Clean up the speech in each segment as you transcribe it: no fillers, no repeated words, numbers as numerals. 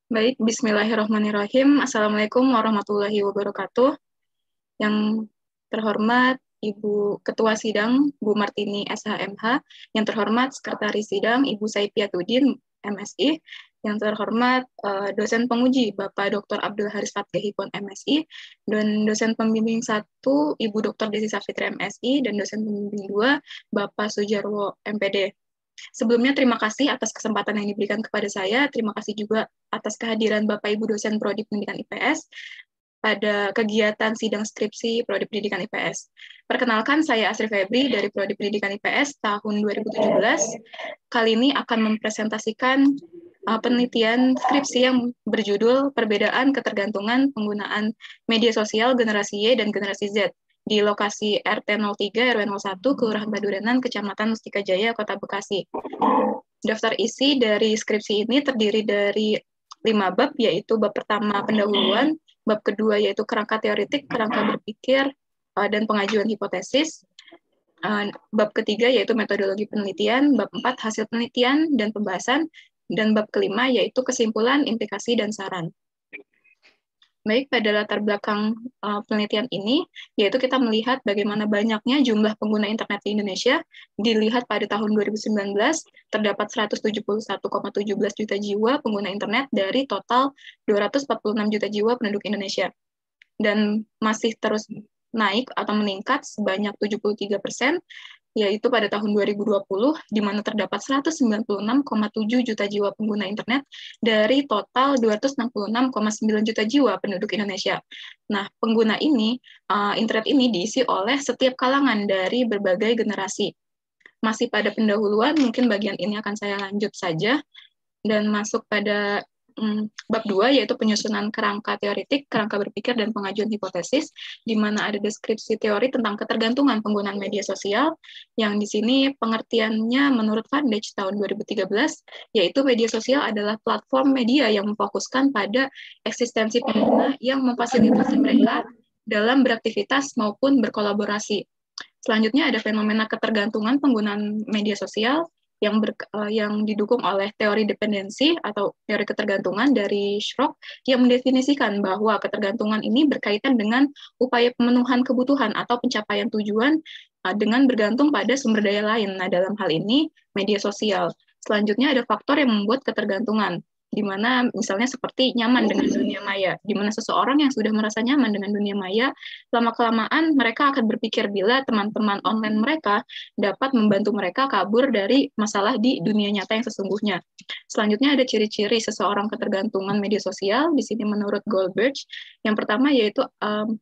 Baik, Bismillahirrahmanirrahim. Assalamualaikum warahmatullahi wabarakatuh. Yang terhormat Ibu Ketua Sidang, Bu Martini SHMH. Yang terhormat Sekretaris Sidang, Ibu Saipiatudin, MSI. Yang terhormat dosen penguji, Bapak Dr. Abdul Haris Fatgahipon, MSI. Dan dosen pembimbing 1, Ibu Dr. Desi Safitri, MSI. Dan dosen pembimbing 2, Bapak Sujarwo, MPD. Sebelumnya terima kasih atas kesempatan yang diberikan kepada saya. Terima kasih juga atas kehadiran Bapak Ibu dosen Prodi Pendidikan IPS pada kegiatan sidang skripsi Prodi Pendidikan IPS. Perkenalkan, saya Asri Febri dari Prodi Pendidikan IPS tahun 2017. Kali ini akan mempresentasikan penelitian skripsi yang berjudul Perbedaan Ketergantungan Penggunaan Media Sosial Generasi Y dan Generasi Z di lokasi RT 03 RW 01 Kelurahan Padurenan, Kecamatan Mustika Jaya, Kota Bekasi. Daftar isi dari skripsi ini terdiri dari 5 bab, yaitu bab pertama pendahuluan, bab kedua yaitu kerangka teoritik, kerangka berpikir, dan pengajuan hipotesis, bab ketiga yaitu metodologi penelitian, bab 4 hasil penelitian dan pembahasan, dan bab kelima yaitu kesimpulan, implikasi, dan saran. Baik, pada latar belakang penelitian ini, yaitu kita melihat bagaimana banyaknya jumlah pengguna internet di Indonesia. Dilihat pada tahun 2019, terdapat 171,17 juta jiwa pengguna internet dari total 246 juta jiwa penduduk Indonesia. Dan masih terus naik atau meningkat sebanyak 73%, yaitu pada tahun 2020, di mana terdapat 196,7 juta jiwa pengguna internet dari total 266,9 juta jiwa penduduk Indonesia. Nah, pengguna ini, internet ini diisi oleh setiap kalangan dari berbagai generasi. Masih pada pendahuluan, mungkin bagian ini akan saya lanjut saja, dan masuk pada bab 2, yaitu penyusunan kerangka teoritik, kerangka berpikir, dan pengajuan hipotesis, di mana ada deskripsi teori tentang ketergantungan penggunaan media sosial, yang di sini pengertiannya menurut Fandech tahun 2013, yaitu media sosial adalah platform media yang memfokuskan pada eksistensi pengguna yang memfasilitasi mereka dalam beraktivitas maupun berkolaborasi. Selanjutnya ada fenomena ketergantungan penggunaan media sosial yang didukung oleh teori dependensi atau teori ketergantungan dari Schrock, yang mendefinisikan bahwa ketergantungan ini berkaitan dengan upaya pemenuhan kebutuhan atau pencapaian tujuan dengan bergantung pada sumber daya lain. Nah, dalam hal ini media sosial. Selanjutnya ada faktor yang membuat ketergantungan, di mana misalnya seperti nyaman dengan dunia maya, di mana seseorang yang sudah merasa nyaman dengan dunia maya, lama-kelamaan mereka akan berpikir bila teman-teman online mereka dapat membantu mereka kabur dari masalah di dunia nyata yang sesungguhnya. Selanjutnya ada ciri-ciri seseorang ketergantungan media sosial, di sini menurut Goldberg. Yang pertama yaitu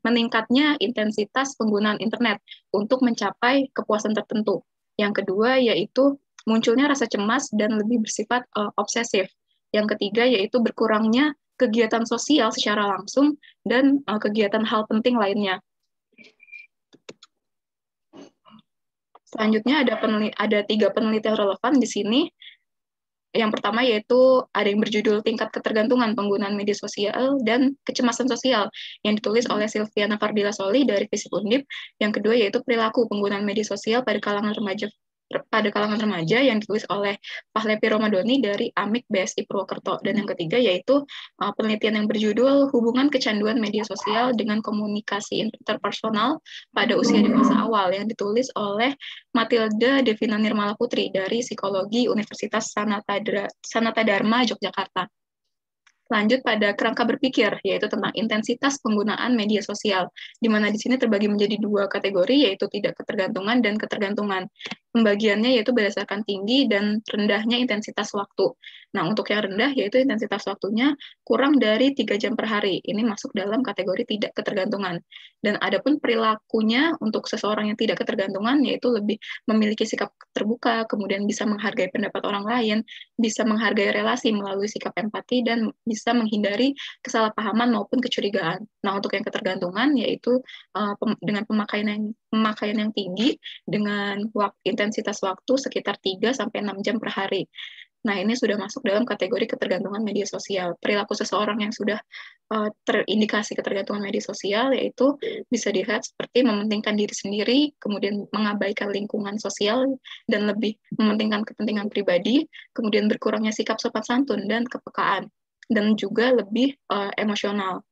meningkatnya intensitas penggunaan internet untuk mencapai kepuasan tertentu. Yang kedua yaitu munculnya rasa cemas dan lebih bersifat obsesif. Yang ketiga yaitu berkurangnya kegiatan sosial secara langsung dan kegiatan hal penting lainnya. Selanjutnya ada 3 penelitian relevan di sini. Yang pertama yaitu ada yang berjudul Tingkat Ketergantungan Penggunaan Media Sosial dan Kecemasan Sosial, yang ditulis oleh Silviana Fardila Soli dari FISIP Undip. Yang kedua yaitu Perilaku Penggunaan Media Sosial pada kalangan remaja yang ditulis oleh Pahlepi Romadoni dari AMIK BSI Purwokerto. Dan yang ketiga yaitu penelitian yang berjudul Hubungan Kecanduan Media Sosial dengan Komunikasi Interpersonal pada Usia Dewasa Awal, yang ditulis oleh Matilda Devina Nirmala Putri dari Psikologi Universitas Sanata Dharma, Yogyakarta. Lanjut pada kerangka berpikir, yaitu tentang intensitas penggunaan media sosial, di mana di sini terbagi menjadi 2 kategori, yaitu tidak ketergantungan dan ketergantungan. Pembagiannya yaitu berdasarkan tinggi dan rendahnya intensitas waktu. Nah, untuk yang rendah yaitu intensitas waktunya kurang dari 3 jam per hari. Ini masuk dalam kategori tidak ketergantungan. Dan adapun perilakunya untuk seseorang yang tidak ketergantungan, yaitu lebih memiliki sikap terbuka, kemudian bisa menghargai pendapat orang lain, bisa menghargai relasi melalui sikap empati, dan bisa menghindari kesalahpahaman maupun kecurigaan. Nah, untuk yang ketergantungan yaitu dengan pemakaian yang tinggi dengan intensitas waktu sekitar 3 sampai 6 jam per hari. Nah, ini sudah masuk dalam kategori ketergantungan media sosial. Perilaku seseorang yang sudah terindikasi ketergantungan media sosial yaitu bisa dilihat seperti mementingkan diri sendiri, kemudian mengabaikan lingkungan sosial dan lebih mementingkan kepentingan pribadi, kemudian berkurangnya sikap sopan santun dan kepekaan. dan juga lebih emosional.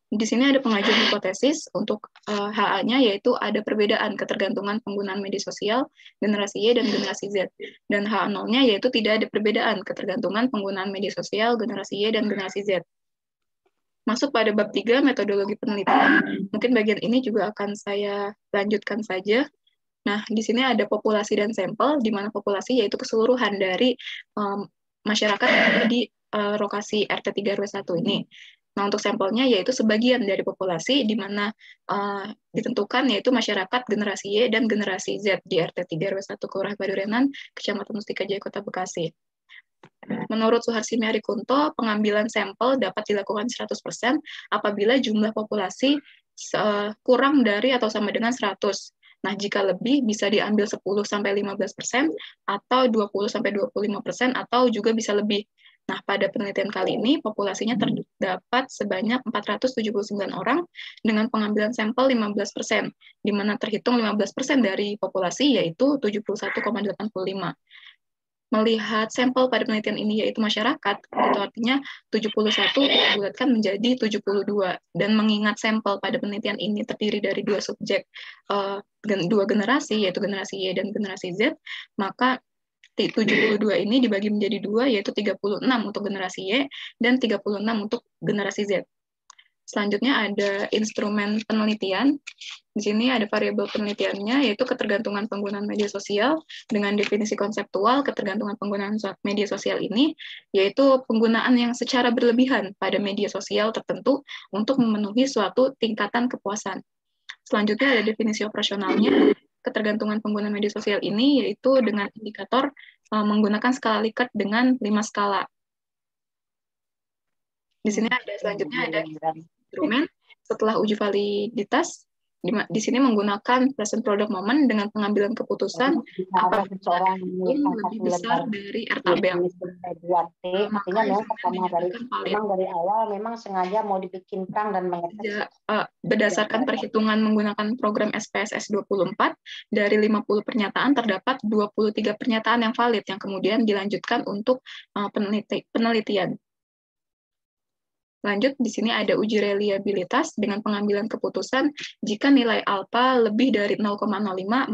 Di sini ada pengajuan hipotesis untuk HA-nya, yaitu ada perbedaan ketergantungan penggunaan media sosial generasi Y dan generasi Z. Dan HA0-nya yaitu tidak ada perbedaan ketergantungan penggunaan media sosial generasi Y dan generasi Z. Masuk pada bab 3, metodologi penelitian. Mungkin bagian ini juga akan saya lanjutkan saja. Nah, di sini ada populasi dan sampel, di mana populasi yaitu keseluruhan dari masyarakat yang ada di lokasi RT 3 RW 1 ini. Nah, untuk sampelnya yaitu sebagian dari populasi, di mana ditentukan yaitu masyarakat generasi Y dan generasi Z di RT 3 RW 1 Kelurahan Padurenan, Kecamatan Mustika Jaya, Kota Bekasi. Menurut Suharsi Marikunto, pengambilan sampel dapat dilakukan 100% apabila jumlah populasi kurang dari atau sama dengan 100. Nah, jika lebih bisa diambil 10-15% atau 20-25% atau juga bisa lebih. Nah, pada penelitian kali ini populasinya terdapat sebanyak 479 orang dengan pengambilan sampel 15%, di mana terhitung 15% dari populasi yaitu 71,85. Melihat sampel pada penelitian ini yaitu masyarakat, itu artinya 71 dibulatkan menjadi 72. Dan mengingat sampel pada penelitian ini terdiri dari dua subjek, dua generasi, yaitu generasi Y dan generasi Z, maka 72 ini dibagi menjadi dua, yaitu 36 untuk generasi Y dan 36 untuk generasi Z. Selanjutnya ada instrumen penelitian. Di sini ada variabel penelitiannya, yaitu ketergantungan penggunaan media sosial. Dengan definisi konseptual, ketergantungan penggunaan media sosial ini, yaitu penggunaan yang secara berlebihan pada media sosial tertentu untuk memenuhi suatu tingkatan kepuasan. Selanjutnya ada definisi operasionalnya. Ketergantungan pengguna media sosial ini yaitu dengan indikator menggunakan skala Likert dengan 5 skala. Di sini ada selanjutnya ada instrumen setelah uji validitas. Di sini menggunakan present product moment dengan pengambilan keputusan apabila lebih besar dari R tabel. Artinya memang dari awal memang sengaja mau dibikin terang dan mengetes. Berdasarkan perhitungan menggunakan program SPSS 24, dari 50 pernyataan terdapat 23 pernyataan yang valid yang kemudian dilanjutkan untuk penelitian. Lanjut, di sini ada uji reliabilitas dengan pengambilan keputusan jika nilai alfa lebih dari 0,05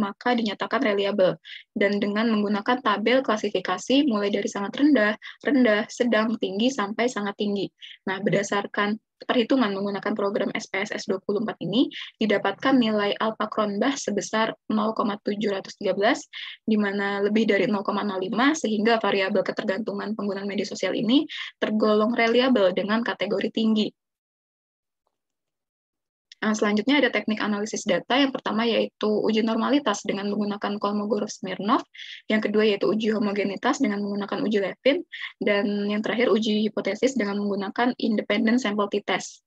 maka dinyatakan reliable. Dan dengan menggunakan tabel klasifikasi mulai dari sangat rendah, rendah, sedang, tinggi, sampai sangat tinggi. Nah, berdasarkan perhitungan menggunakan program SPSS 24 ini, didapatkan nilai alfa Cronbach sebesar 0,713, di mana lebih dari 0,05, sehingga variabel ketergantungan penggunaan media sosial ini tergolong reliable dengan kategori tinggi. Selanjutnya ada teknik analisis data. Yang pertama yaitu uji normalitas dengan menggunakan Kolmogorov-Smirnov. Yang kedua yaitu uji homogenitas dengan menggunakan uji Levin. Dan yang terakhir uji hipotesis dengan menggunakan independent sample t-test.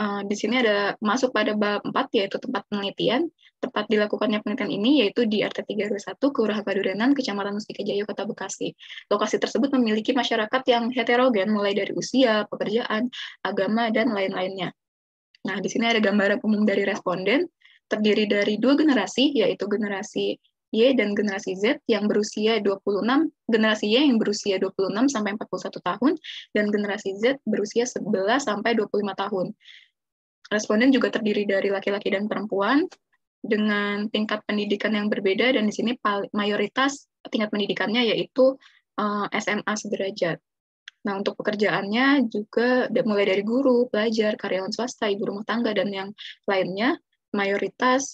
Di sini ada masuk pada bab 4 yaitu tempat penelitian. Tempat dilakukannya penelitian ini yaitu di RT 3 RW 1 Kelurahan Padurenan, Kecamatan Mustika Jaya, Kota Bekasi. Lokasi tersebut memiliki masyarakat yang heterogen mulai dari usia, pekerjaan, agama, dan lain-lainnya. Nah, di sini ada gambaran umum dari responden, terdiri dari dua generasi, yaitu generasi Y dan generasi Z yang berusia 26, generasi Y yang berusia 26 sampai 41 tahun, dan generasi Z berusia 11 sampai 25 tahun. Responden juga terdiri dari laki-laki dan perempuan dengan tingkat pendidikan yang berbeda, dan di sini mayoritas tingkat pendidikannya yaitu SMA sederajat. Nah, untuk pekerjaannya juga mulai dari guru, pelajar, karyawan swasta, ibu rumah tangga, dan yang lainnya, mayoritas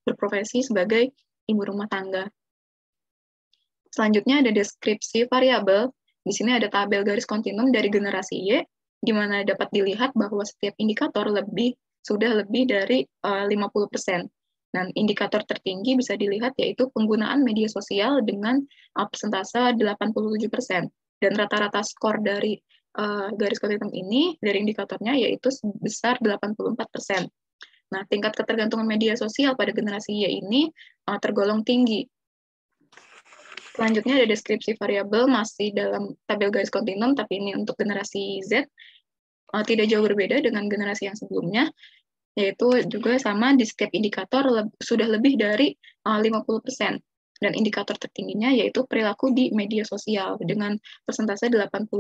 berprofesi sebagai ibu rumah tangga. Selanjutnya ada deskripsi variabel. Di sini ada tabel garis kontinum dari generasi Y, di mana dapat dilihat bahwa setiap indikator sudah lebih dari 50%. Dan indikator tertinggi bisa dilihat yaitu penggunaan media sosial dengan persentase 87%. Dan rata-rata skor dari garis kontinum ini, dari indikatornya, yaitu sebesar 84%. Nah, tingkat ketergantungan media sosial pada generasi Y ini tergolong tinggi. Selanjutnya ada deskripsi variabel masih dalam tabel garis kontinum, tapi ini untuk generasi Z. Tidak jauh berbeda dengan generasi yang sebelumnya, yaitu juga sama di setiap indikator sudah lebih dari 50%. Dan indikator tertingginya yaitu perilaku di media sosial dengan persentase 82%.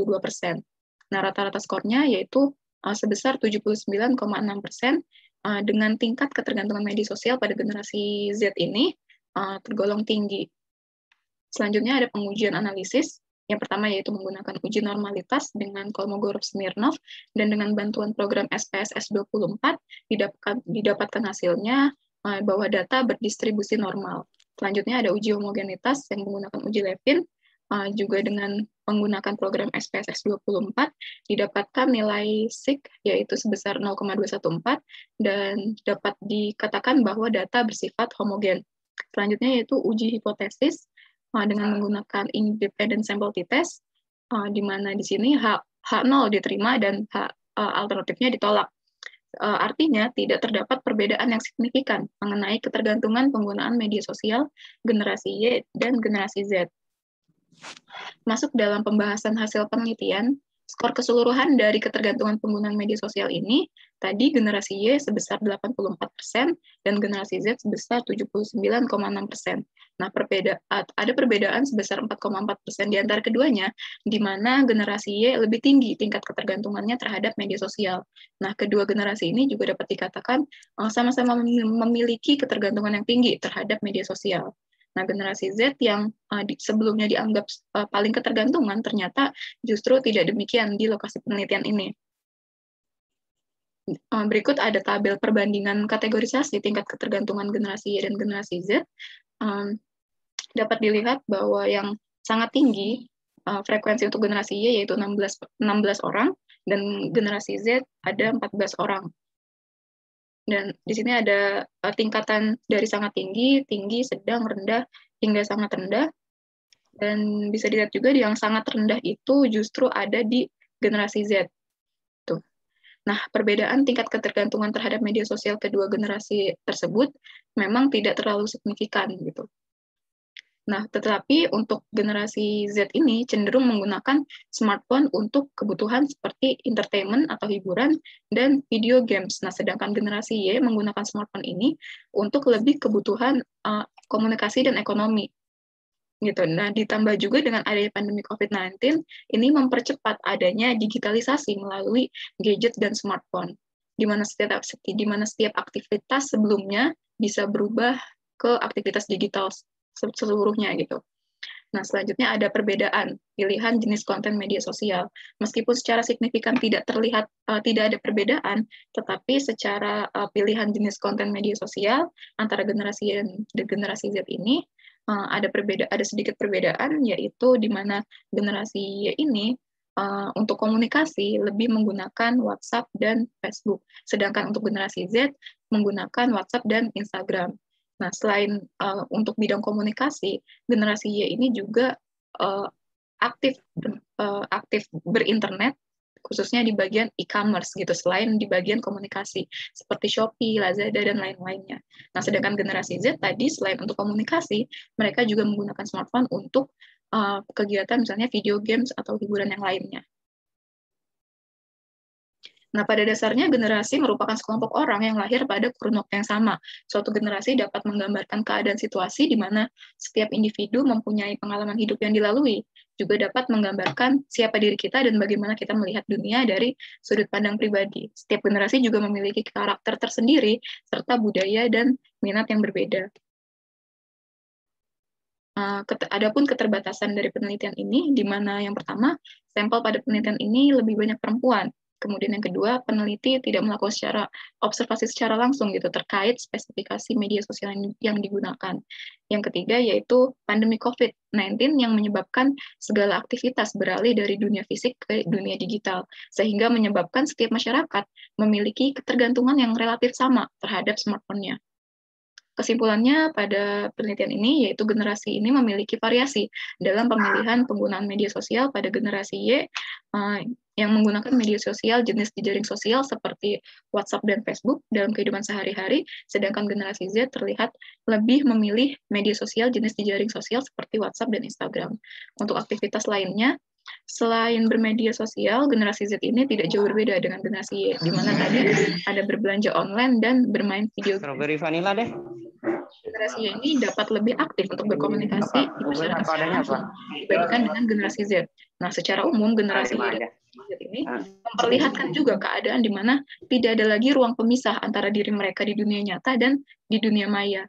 Nah, rata-rata skornya yaitu sebesar 79,6% dengan tingkat ketergantungan media sosial pada generasi Z ini tergolong tinggi. Selanjutnya ada pengujian analisis. Yang pertama yaitu menggunakan uji normalitas dengan Kolmogorov-Smirnov dan dengan bantuan program SPSS 24 didapatkan hasilnya bahwa data berdistribusi normal. Selanjutnya ada uji homogenitas yang menggunakan uji Levin, juga dengan menggunakan program SPSS 24 didapatkan nilai SIG yaitu sebesar 0,214 dan dapat dikatakan bahwa data bersifat homogen. Selanjutnya yaitu uji hipotesis dengan menggunakan independent sample t-test, di mana di sini H0 diterima dan alternatifnya ditolak. Artinya tidak terdapat perbedaan yang signifikan mengenai ketergantungan penggunaan media sosial generasi Y dan generasi Z. Masuk dalam pembahasan hasil penelitian, skor keseluruhan dari ketergantungan penggunaan media sosial ini, tadi generasi Y sebesar 84% dan generasi Z sebesar 79,6%. Nah, ada perbedaan sebesar 4,4% di antara keduanya, di mana generasi Y lebih tinggi tingkat ketergantungannya terhadap media sosial. Nah, kedua generasi ini juga dapat dikatakan sama-sama memiliki ketergantungan yang tinggi terhadap media sosial. Nah, generasi Z yang sebelumnya dianggap paling ketergantungan, ternyata justru tidak demikian di lokasi penelitian ini. Berikut ada tabel perbandingan kategorisasi tingkat ketergantungan generasi Y dan generasi Z. Dapat dilihat bahwa yang sangat tinggi frekuensi untuk generasi Y yaitu 16 orang, dan generasi Z ada 14 orang. Dan di sini ada tingkatan dari sangat tinggi, tinggi, sedang, rendah, hingga sangat rendah. Dan bisa dilihat juga yang sangat rendah itu justru ada di generasi Z. Tuh. Nah, perbedaan tingkat ketergantungan terhadap media sosial kedua generasi tersebut memang tidak terlalu signifikan gitu. Nah, tetapi untuk generasi Z ini cenderung menggunakan smartphone untuk kebutuhan seperti entertainment atau hiburan dan video games. Nah, sedangkan generasi Y menggunakan smartphone ini untuk lebih kebutuhan komunikasi dan ekonomi. Gitu. Nah, ditambah juga dengan adanya pandemi COVID-19, ini mempercepat adanya digitalisasi melalui gadget dan smartphone, di mana setiap aktivitas sebelumnya bisa berubah ke aktivitas digital seluruhnya gitu. Nah, selanjutnya ada perbedaan pilihan jenis konten media sosial. Meskipun secara signifikan tidak terlihat tidak ada perbedaan, tetapi secara pilihan jenis konten media sosial antara generasi Y dan generasi Z ini ada sedikit perbedaan, yaitu di mana generasi Y ini untuk komunikasi lebih menggunakan WhatsApp dan Facebook, sedangkan untuk generasi Z menggunakan WhatsApp dan Instagram. Nah, selain untuk bidang komunikasi, generasi Y ini juga aktif berinternet, khususnya di bagian e-commerce gitu, selain di bagian komunikasi seperti Shopee, Lazada, dan lain-lainnya. Nah, sedangkan generasi Z tadi selain untuk komunikasi, mereka juga menggunakan smartphone untuk kegiatan misalnya video games atau hiburan yang lainnya. Nah, pada dasarnya generasi merupakan sekelompok orang yang lahir pada kurun waktu yang sama. Suatu generasi dapat menggambarkan keadaan situasi di mana setiap individu mempunyai pengalaman hidup yang dilalui, juga dapat menggambarkan siapa diri kita dan bagaimana kita melihat dunia dari sudut pandang pribadi. Setiap generasi juga memiliki karakter tersendiri, serta budaya dan minat yang berbeda. Adapun keterbatasan dari penelitian ini, di mana yang pertama, sampel pada penelitian ini lebih banyak perempuan. Kemudian yang kedua, peneliti tidak melakukan observasi secara langsung gitu terkait spesifikasi media sosial yang digunakan. Yang ketiga yaitu pandemi COVID-19 yang menyebabkan segala aktivitas beralih dari dunia fisik ke dunia digital, sehingga menyebabkan setiap masyarakat memiliki ketergantungan yang relatif sama terhadap smartphone-nya. Kesimpulannya pada penelitian ini yaitu generasi ini memiliki variasi dalam pemilihan penggunaan media sosial pada generasi Y yang menggunakan media sosial jenis jejaring sosial seperti WhatsApp dan Facebook dalam kehidupan sehari-hari, sedangkan generasi Z terlihat lebih memilih media sosial jenis jejaring sosial seperti WhatsApp dan Instagram. Untuk aktivitas lainnya, selain bermedia sosial, generasi Z ini tidak jauh berbeda dengan generasi Y, di mana tadi ada berbelanja online dan bermain video game. Strawberry vanilla deh. generasi ini dapat lebih aktif untuk berkomunikasi di masyarakat sekarang dibandingkan dengan generasi Z. Nah, secara umum generasi Z ini memperlihatkan juga keadaan di mana tidak ada lagi ruang pemisah antara diri mereka di dunia nyata dan di dunia maya.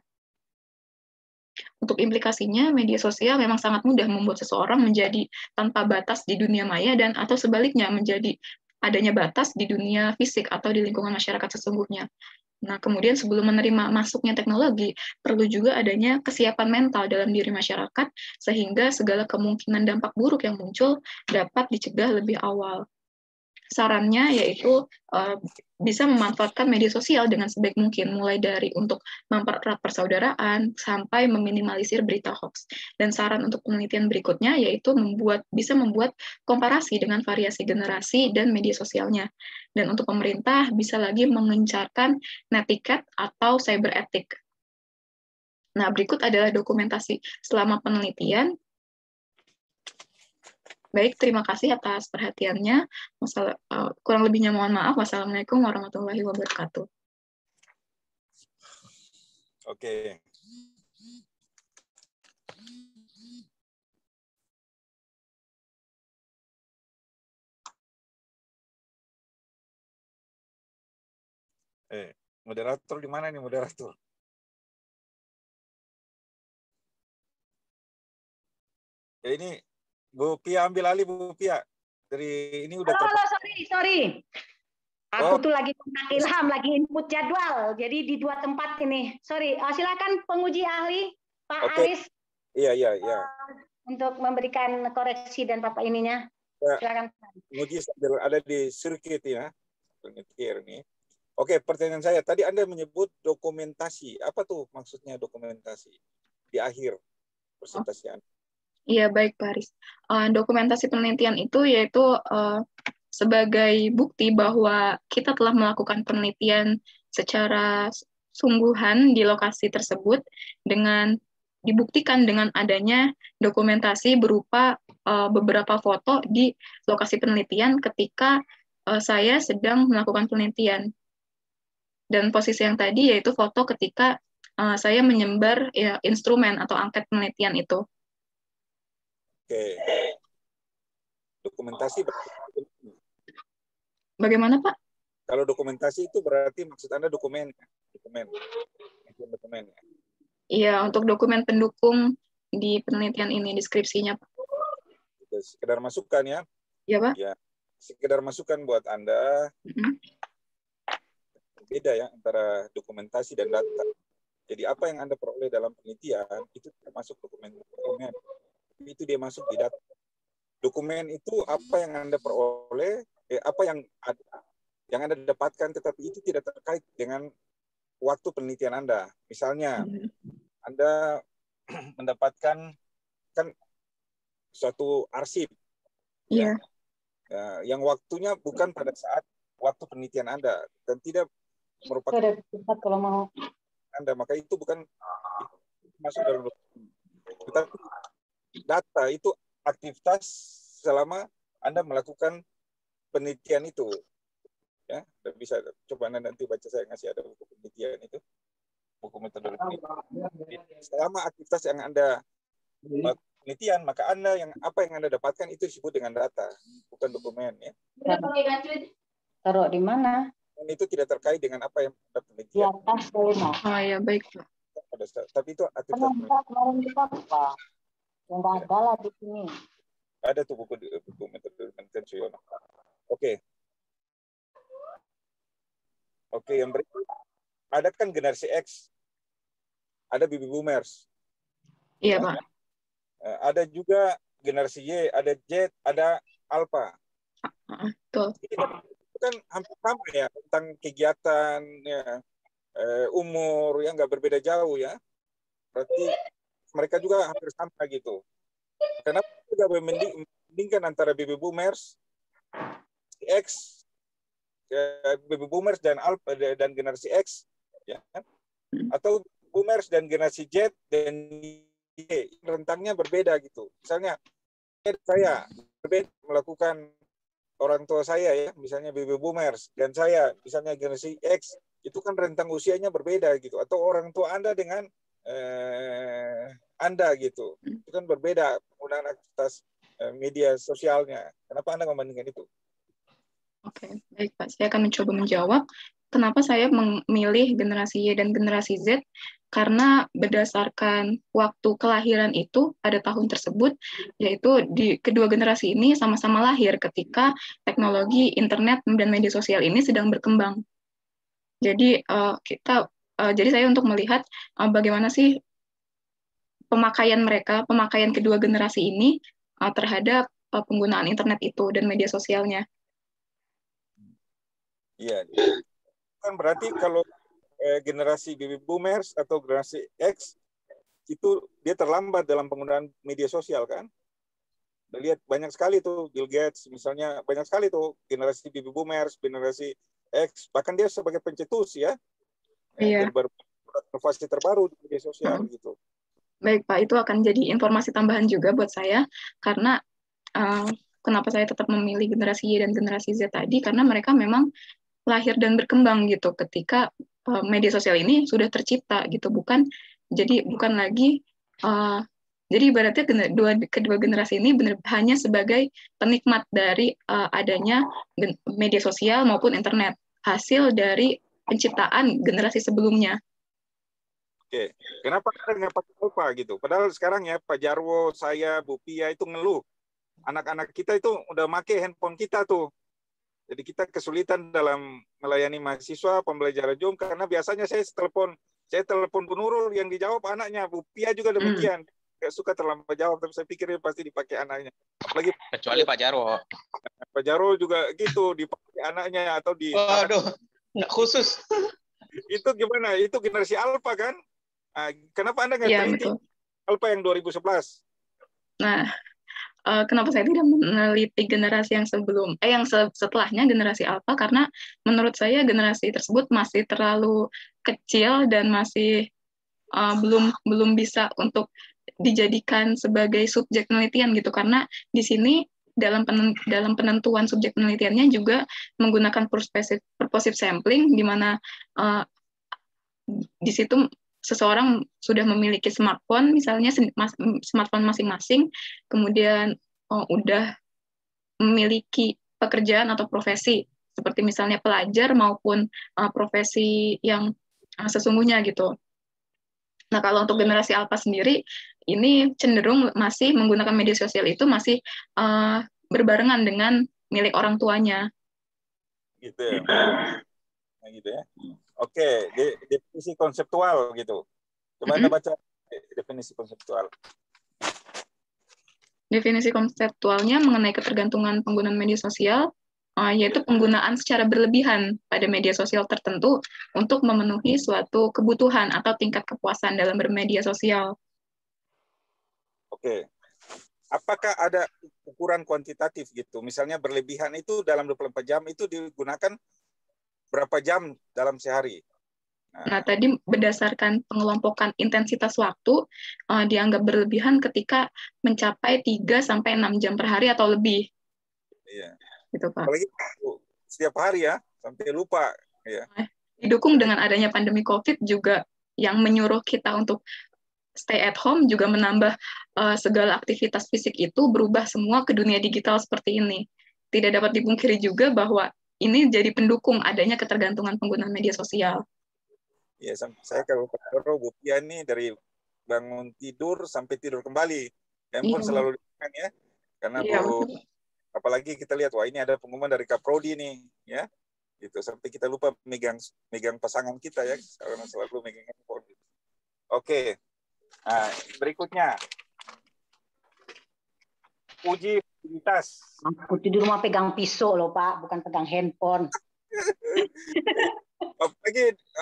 Untuk implikasinya, media sosial memang sangat mudah membuat seseorang menjadi tanpa batas di dunia maya dan atau sebaliknya menjadi adanya batas di dunia fisik atau di lingkungan masyarakat sesungguhnya. Nah, kemudian sebelum menerima masuknya teknologi, perlu juga adanya kesiapan mental dalam diri masyarakat, sehingga segala kemungkinan dampak buruk yang muncul dapat dicegah lebih awal. Sarannya yaitu bisa memanfaatkan media sosial dengan sebaik mungkin, mulai dari untuk mempererat persaudaraan sampai meminimalisir berita hoax. Dan saran untuk penelitian berikutnya yaitu bisa membuat komparasi dengan variasi generasi dan media sosialnya. Dan untuk pemerintah bisa lagi mengencarkan netiquette atau cyber ethic. Nah, berikut adalah dokumentasi selama penelitian. Baik, terima kasih atas perhatiannya. Kurang lebihnya mohon maaf. Wassalamualaikum warahmatullahi wabarakatuh. Oke. Moderator di mana nih moderator? Ya ini Bu Pia ambil alih Bu Pia. Dari ini udah halo, sorry. Aku tuh lagi kontak Ilham, lagi input jadwal. Jadi di 2 tempat ini. Sorry, silakan penguji ahli Pak Aris. Iya. Untuk memberikan koreksi dan Bapak ininya. Silakan. Penguji ada di sirkuit ya. Penyetir nih. Oke, pertanyaan saya. Tadi Anda menyebut dokumentasi. Apa tuh maksudnya dokumentasi? Di akhir presentasi Anda. Iya, baik Pak Aris. Dokumentasi penelitian itu yaitu sebagai bukti bahwa kita telah melakukan penelitian secara sungguhan di lokasi tersebut dengan dibuktikan dengan adanya dokumentasi berupa beberapa foto di lokasi penelitian ketika saya sedang melakukan penelitian. Dan posisi yang tadi yaitu foto ketika saya menyembar ya, instrumen atau angket penelitian itu. Oke. Dokumentasi bagaimana Pak? Kalau dokumentasi itu berarti maksud Anda dokumen. Iya, untuk dokumen pendukung di penelitian ini, deskripsinya Pak. Sekedar masukan ya. Iya Pak. Ya, sekedar masukan buat Anda. Beda ya antara dokumentasi dan data. Jadi apa yang Anda peroleh dalam penelitian itu termasuk dokumen. Itu dia masuk di data. Dokumen itu apa yang Anda peroleh, apa yang Anda dapatkan, tetapi itu tidak terkait dengan waktu penelitian Anda. Misalnya, Anda mendapatkan kan suatu arsip, ya, yang waktunya bukan pada saat waktu penelitian Anda dan tidak merupakan kalau mau Anda, maka itu bukan masuk dalam dokumen. Tetapi data itu aktivitas selama Anda melakukan penelitian itu. Ya, bisa coba Anda nanti baca, saya ngasih ada buku penelitian itu. Buku metodologi. Selama aktivitas yang Anda penelitian, maka apa yang Anda dapatkan itu disebut dengan data, bukan dokumen ya. Taruh di mana? Dan itu tidak terkait dengan apa yang Anda penelitian. Di atas rumah. Oh ya, baik Pak. Tapi itu aktivitas kemarin kita Pak. Yang nggak ada lah di sini. Ada tuh buku metode penelitian. Oke, yang berikut ada kan generasi X, ada baby boomers. Iya Pak. Ada juga generasi Y, ada Z, ada alpha. Betul. Itu kan hampir sama ya tentang kegiatan, ya, umur yang nggak berbeda jauh ya. Berarti mereka juga hampir sama gitu. Kenapa kita membandingkan antara baby boomers, X, baby boomers dan alpha dan generasi X, ya, atau boomers dan generasi Z dan Y, rentangnya berbeda gitu. Misalnya saya berbeda melakukan orang tua saya ya, misalnya baby boomers, dan saya misalnya generasi X, itu kan rentang usianya berbeda gitu. Atau orang tua Anda dengan Anda gitu. Itu kan berbeda penggunaan aktivitas media sosialnya. Kenapa Anda membandingkan itu? Oke, baik Pak. Saya akan mencoba menjawab. Kenapa saya memilih generasi Y dan generasi Z? Karena berdasarkan waktu kelahiran itu pada tahun tersebut, yaitu di kedua generasi ini sama-sama lahir ketika teknologi internet dan media sosial ini sedang berkembang. Jadi jadi saya untuk melihat bagaimana sih pemakaian mereka, pemakaian kedua generasi ini terhadap penggunaan internet itu dan media sosialnya. Iya, kan berarti kalau generasi baby boomers atau generasi X itu dia terlambat dalam penggunaan media sosial kan? Udah lihat banyak sekali tuh Bill Gates misalnya, banyak sekali tuh generasi baby boomers, generasi X, bahkan dia sebagai pencetus ya, Iya. inovasi terbaru di media sosial gitu. Baik Pak, itu akan jadi informasi tambahan juga buat saya karena kenapa saya tetap memilih generasi Y dan generasi Z tadi, karena mereka memang lahir dan berkembang gitu ketika media sosial ini sudah tercipta gitu, bukan lagi jadi ibaratnya kedua generasi ini hanya sebagai penikmat dari adanya media sosial maupun internet, hasil dari penciptaan generasi sebelumnya. Oke, kenapa nggak pakai Alpha gitu? Padahal sekarang ya Pak Jarwo, saya, Bu Pia itu ngeluh, anak-anak kita itu udah make handphone kita tuh. Jadi kita kesulitan dalam melayani mahasiswa pembelajaran Zoom karena biasanya saya telepon Bu Nurul yang dijawab anaknya, Bu Pia juga demikian. Gak suka terlambat jawab, tapi saya pikir pasti dipakai anaknya. Apalagi kecuali Pak Jarwo. Pak Jarwo juga gitu, dipakai anaknya atau di. Waduh, nggak khusus. Itu gimana? Itu generasi Alpha kan? Nah, kenapa Anda nggak teliti Alpha yang 2011? Nah, kenapa saya tidak meneliti generasi yang setelahnya generasi Alpha, karena menurut saya generasi tersebut masih terlalu kecil dan masih belum bisa untuk dijadikan sebagai subjek penelitian gitu, karena di sini dalam penentuan subjek penelitiannya juga menggunakan purposive sampling, di mana di situ seseorang sudah memiliki smartphone, misalnya smartphone masing-masing, kemudian udah memiliki pekerjaan atau profesi, seperti misalnya pelajar maupun profesi yang sesungguhnya gitu. Nah, kalau untuk generasi Alpha sendiri, ini cenderung masih menggunakan media sosial itu masih berbarengan dengan milik orang tuanya. Gitu ya. Nah, gitu ya. Oke, definisi konseptual gitu. Coba Anda baca definisi konseptual. Definisi konseptualnya mengenai ketergantungan penggunaan media sosial, yaitu penggunaan secara berlebihan pada media sosial tertentu untuk memenuhi suatu kebutuhan atau tingkat kepuasan dalam bermedia sosial. Oke. Apakah ada ukuran kuantitatif gitu? Misalnya berlebihan itu dalam 24 jam itu digunakan berapa jam dalam sehari? Nah, tadi berdasarkan pengelompokan intensitas waktu, dianggap berlebihan ketika mencapai 3-6 jam per hari atau lebih. Iya. Gitu, Pak. Apalagi setiap hari ya, sampai lupa. Ya. Didukung dengan adanya pandemi COVID juga yang menyuruh kita untuk stay at home, juga menambah segala aktivitas fisik itu berubah semua ke dunia digital seperti ini. Tidak dapat dipungkiri juga bahwa ini jadi pendukung adanya ketergantungan penggunaan media sosial. Ya, saya kalau Bu Pia ini dari bangun tidur sampai tidur kembali, handphone selalu dipegang ya, karena apalagi kita lihat wah ini ada pengumuman dari Kaprodi nih, ya, gitu sampai kita lupa megang pasangan kita ya, karena selalu megang handphone. Oke, nah berikutnya uji validitas. Aku di rumah pegang pisau loh Pak, bukan pegang handphone.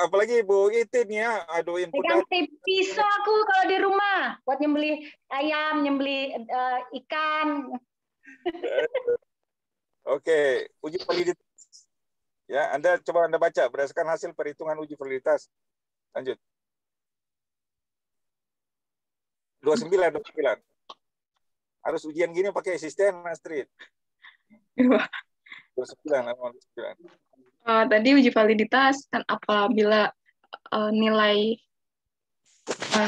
apalagi Bu Itin ya, aduh input pegang pisau aku kalau di rumah buat nyembeli ayam, nyembeli ikan. Oke, uji validitas. Ya, coba Anda baca berdasarkan hasil perhitungan uji validitas. Lanjut. 29. Harus ujian gini pakai asisten, Astrid. 29. Tadi uji validitas kan apabila nilai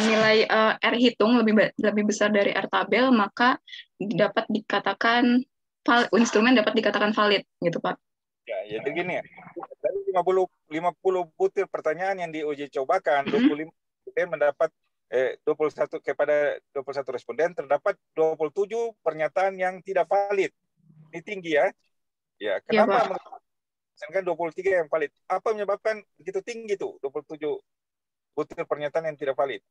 nilai R hitung lebih besar dari R tabel, maka dapat dikatakan instrumen dapat dikatakan valid, gitu Pak. Ya, jadi gini ya. Dari 50 butir pertanyaan yang diuji cobakan, 25 responden mendapat 21 kepada 21 responden terdapat 27 pernyataan yang tidak valid. Ini tinggi ya. Ya, kenapa sedangkan 23 yang valid? Apa menyebabkan begitu tinggi tuh 27 butir pernyataan yang tidak valid?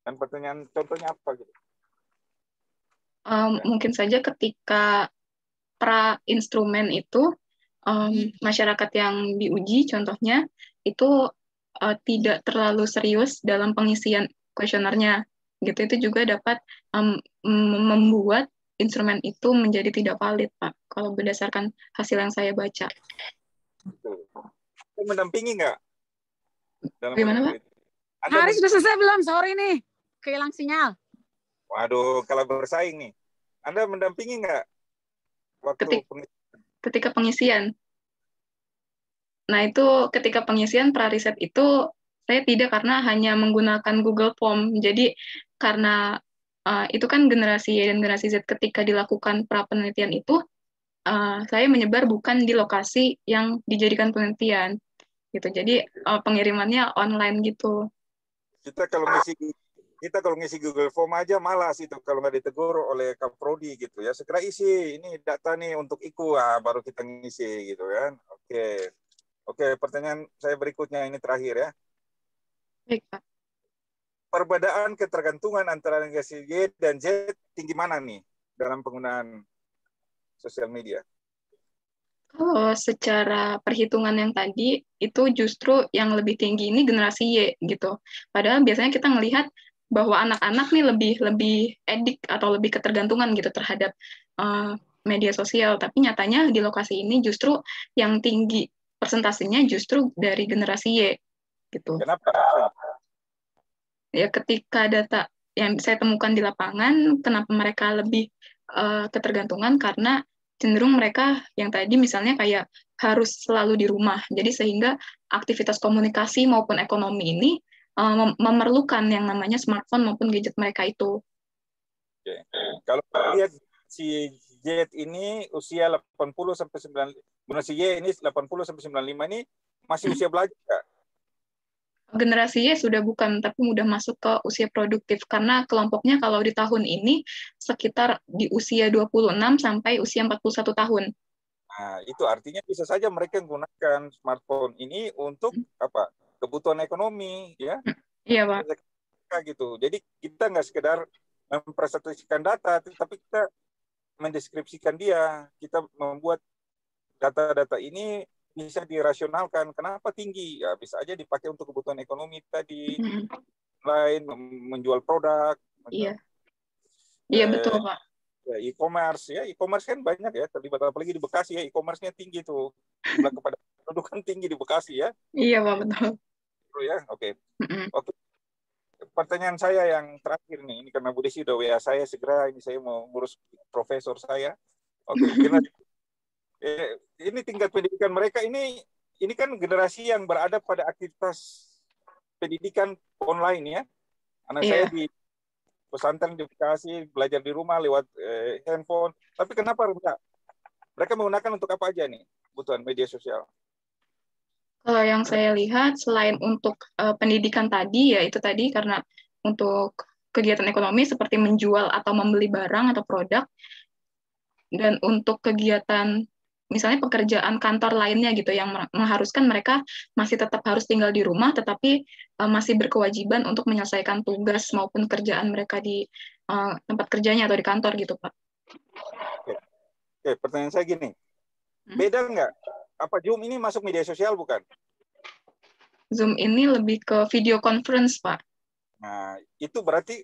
Dan pertanyaan contohnya apa gitu? Mungkin saja ketika pra instrumen itu masyarakat yang diuji contohnya itu tidak terlalu serius dalam pengisian kuesionernya gitu, itu juga dapat membuat instrumen itu menjadi tidak valid Pak, kalau berdasarkan hasil yang saya baca. Itu mendampingi nggak? Bagaimana Pak? Haris sudah selesai belum? Sorry nih, kehilang sinyal. Waduh, kalau bersaing nih, Anda mendampingi nggak waktu ketika pengisian? Nah, itu ketika pengisian pra-riset itu saya tidak, karena hanya menggunakan Google Form. Jadi karena itu kan generasi Y dan generasi Z, ketika dilakukan pra-penelitian itu saya menyebar bukan di lokasi yang dijadikan penelitian gitu. Jadi pengirimannya online gitu. Kita kalau ngisi Google Form aja malas itu kalau nggak ditegur oleh Kaprodi gitu ya. Segera isi, ini data nih untuk IKU, baru kita ngisi gitu kan. Oke, pertanyaan saya berikutnya ini terakhir ya. Baik, Pak. Perbedaan ketergantungan antara generasi Y dan Z tinggi mana nih dalam penggunaan sosial media? Kalau secara perhitungan yang tadi, itu justru yang lebih tinggi ini generasi Y gitu. Padahal biasanya kita melihat bahwa anak-anak nih lebih edik atau lebih ketergantungan gitu terhadap media sosial. Tapi nyatanya di lokasi ini justru yang tinggi persentasenya justru dari generasi Y gitu. Kenapa? Ya, ketika data yang saya temukan di lapangan, kenapa mereka lebih ketergantungan, karena cenderung mereka yang tadi misalnya kayak harus selalu di rumah, jadi sehingga aktivitas komunikasi maupun ekonomi ini memerlukan yang namanya smartphone maupun gadget mereka itu. Oke. Kalau lihat si Z ini usia 80 sampai 90, si Y ini 80 sampai 95 ini masih usia belajar Kak? Generasi Y sudah bukan, tapi sudah masuk ke usia produktif, karena kelompoknya kalau di tahun ini sekitar di usia 26 sampai usia 41 tahun. Nah, itu artinya bisa saja mereka menggunakan smartphone ini untuk apa? Kebutuhan ekonomi, ya. Iya, Pak. Gitu. Jadi kita nggak sekedar mempresentasikan data, tapi kita mendeskripsikan dia. Kita membuat data-data ini bisa dirasionalkan. Kenapa tinggi? Ya bisa aja dipakai untuk kebutuhan ekonomi tadi, lain menjual produk. Iya. Iya betul Pak. Ya, e-commerce kan banyak ya terlibat, apalagi di Bekasi ya, e-commerce-nya tinggi tuh, jumlah kepada penduduk kan tinggi di Bekasi ya. Iya Pak, betul. Ya, oke. Pertanyaan saya yang terakhir nih, ini karena Bu Desi udah WA saya, segera ini saya mau ngurus profesor saya. Oke. Ini tingkat pendidikan mereka ini kan generasi yang berada pada aktivitas pendidikan online ya. Anak saya di pesantren di Bekasi, belajar di rumah lewat handphone. Tapi kenapa mereka menggunakan untuk apa aja nih kebutuhan media sosial? Kalau yang saya lihat, selain untuk pendidikan tadi, ya itu tadi karena untuk kegiatan ekonomi seperti menjual atau membeli barang atau produk, dan untuk kegiatan misalnya pekerjaan kantor lainnya gitu yang mengharuskan mereka masih tetap harus tinggal di rumah, tetapi masih berkewajiban untuk menyelesaikan tugas maupun kerjaan mereka di tempat kerjanya atau di kantor gitu Pak. Oke, pertanyaan saya gini, beda nggak? Apa Zoom ini masuk media sosial bukan? Zoom ini lebih ke video conference Pak. Nah, itu berarti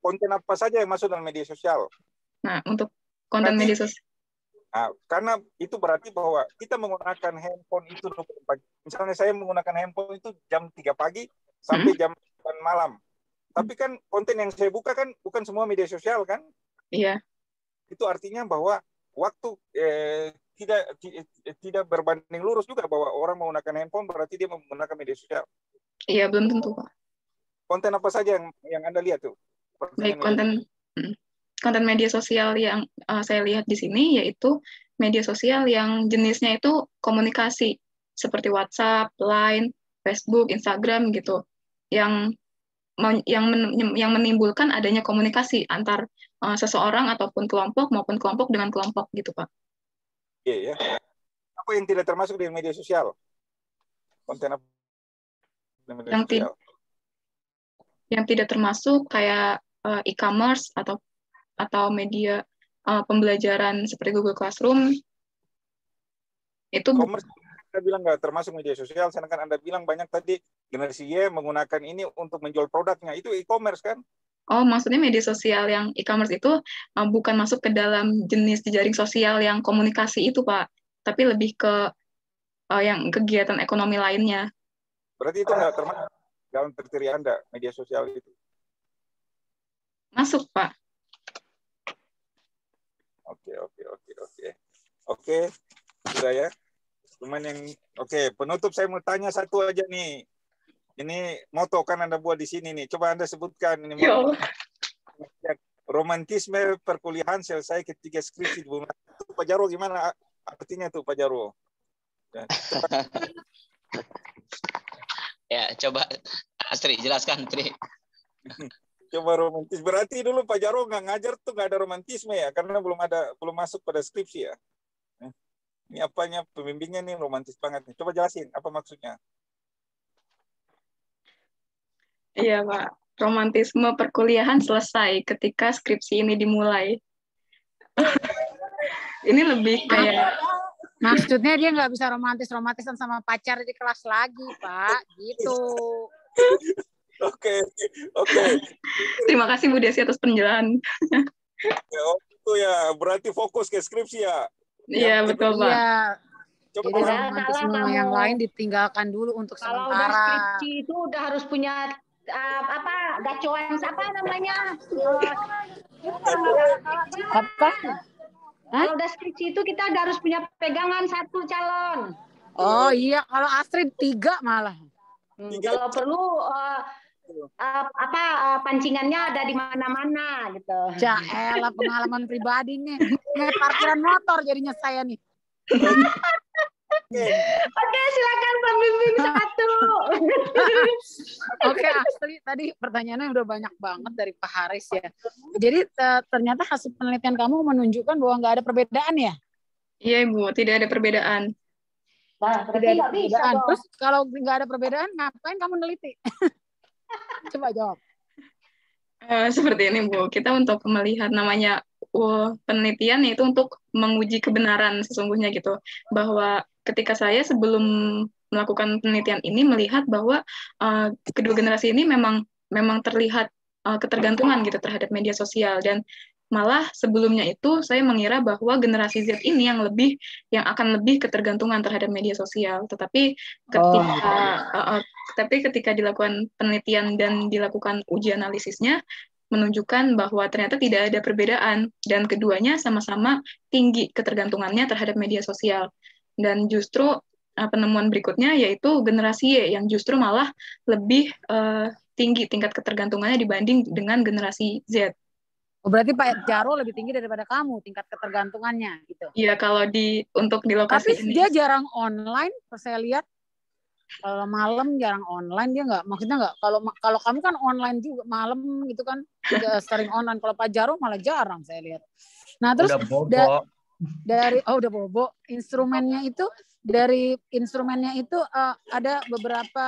konten apa saja yang masuk dalam media sosial? Nah, untuk konten media sosial. Nah, karena itu berarti bahwa kita menggunakan handphone itu 24 jam. Misalnya saya menggunakan handphone itu jam 3 pagi sampai jam 8 malam. Tapi kan konten yang saya buka kan bukan semua media sosial kan? Iya. Itu artinya bahwa waktu tidak berbanding lurus juga bahwa orang menggunakan handphone berarti dia menggunakan media sosial. Iya, belum tentu, Pak. Konten apa saja yang Anda lihat tuh? Baik, konten media sosial yang saya lihat di sini yaitu media sosial yang jenisnya itu komunikasi seperti WhatsApp, Line, Facebook, Instagram gitu. Yang menimbulkan adanya komunikasi antar seseorang ataupun kelompok maupun kelompok dengan kelompok gitu, Pak. Iya, ya. Apa yang tidak termasuk di media sosial? Konten apa di media sosial? Yang tidak termasuk kayak e-commerce atau media pembelajaran seperti Google Classroom itu Anda bilang nggak termasuk media sosial, sedangkan Anda bilang banyak tadi generasi Y menggunakan ini untuk menjual produknya. Itu e-commerce kan? Oh, maksudnya media sosial yang e-commerce itu bukan masuk ke dalam jenis jejaring sosial yang komunikasi itu, Pak. Tapi lebih ke yang kegiatan ekonomi lainnya. Berarti itu nggak termasuk dalam kriteria Anda, media sosial itu? Masuk, Pak. Oke, sudah ya. Cuman yang penutup saya mau tanya satu aja nih. Ini moto kan Anda buat di sini nih. Coba Anda sebutkan ini. Romantisme perkuliahan selesai ketika skripsi. Pak Jarwo gimana artinya tuh, Pak Jarwo? Ya, coba Astri jelaskan, Tri. Coba romantis. Berarti dulu Pak Jarwo nggak ngajar tuh nggak ada romantisme ya, karena belum masuk pada skripsi ya. Ini apanya pembimbingnya nih romantis banget nih. Coba jelasin apa maksudnya. Iya, Pak. Romantisme perkuliahan selesai ketika skripsi ini dimulai. Ini lebih kayak maksudnya dia nggak bisa romantisan sama pacar di kelas lagi, Pak. Gitu. Oke. Terima kasih Bu Desi atas penjelasan. Itu ya, berarti fokus ke skripsi ya. Iya, betul, Pak. Iya. Coba jadi romantisme yang lain ditinggalkan dulu untuk kalau sementara. Udah skripsi itu udah harus punya gacoan apa namanya? Apa? Kalau udah skripsi itu kita udah harus punya pegangan satu calon. Oh iya, kalau Astrid 3 malah. Kalau perlu pancingannya ada di mana-mana gitu. Jaelah pengalaman pribadi nih. Ini parkiran motor jadinya saya nih. Oke, silakan pembimbing satu. Oke, Astri, tadi pertanyaannya udah banyak banget dari Pak Haris ya. Jadi ternyata hasil penelitian kamu menunjukkan bahwa nggak ada perbedaan ya? Iya, Ibu, tidak ada perbedaan. Nah, berarti nggak bisa dong. Terus kalau nggak ada perbedaan, ngapain kamu neliti? Coba jawab. Seperti ini, Bu. Kita untuk melihat namanya penelitian yaitu untuk menguji kebenaran sesungguhnya gitu. Bahwa ketika saya sebelum melakukan penelitian ini melihat bahwa kedua generasi ini memang terlihat ketergantungan gitu terhadap media sosial, dan malah sebelumnya itu saya mengira bahwa generasi Z ini yang akan lebih ketergantungan terhadap media sosial. Tetapi ketika dilakukan penelitian dan dilakukan uji analisisnya menunjukkan bahwa ternyata tidak ada perbedaan dan keduanya sama-sama tinggi ketergantungannya terhadap media sosial. Dan justru penemuan berikutnya yaitu generasi Y yang justru malah lebih tinggi tingkat ketergantungannya dibanding dengan generasi Z. Oh, berarti Pak Jarwo lebih tinggi daripada kamu tingkat ketergantungannya gitu. Iya, kalau untuk di lokasi tapi ini. Dia jarang online, saya lihat kalau malam jarang online dia nggak. Maksudnya nggak. Kalau kamu kan online juga malam gitu kan, sering online. Kalau Pak Jarwo malah jarang saya lihat. Nah terus udah bobo. udah bobo. Instrumennya itu ada beberapa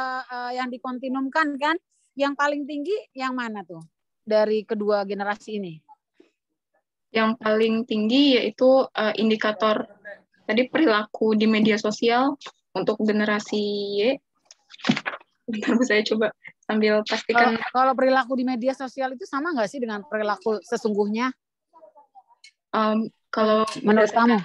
yang dikontinumkan kan. Yang paling tinggi yang mana tuh dari kedua generasi ini? Yang paling tinggi yaitu indikator tadi perilaku di media sosial untuk generasi Y. Bentar, saya coba sambil pastikan. Kalau perilaku di media sosial itu sama nggak sih dengan perilaku sesungguhnya? Kalau menurut kamu?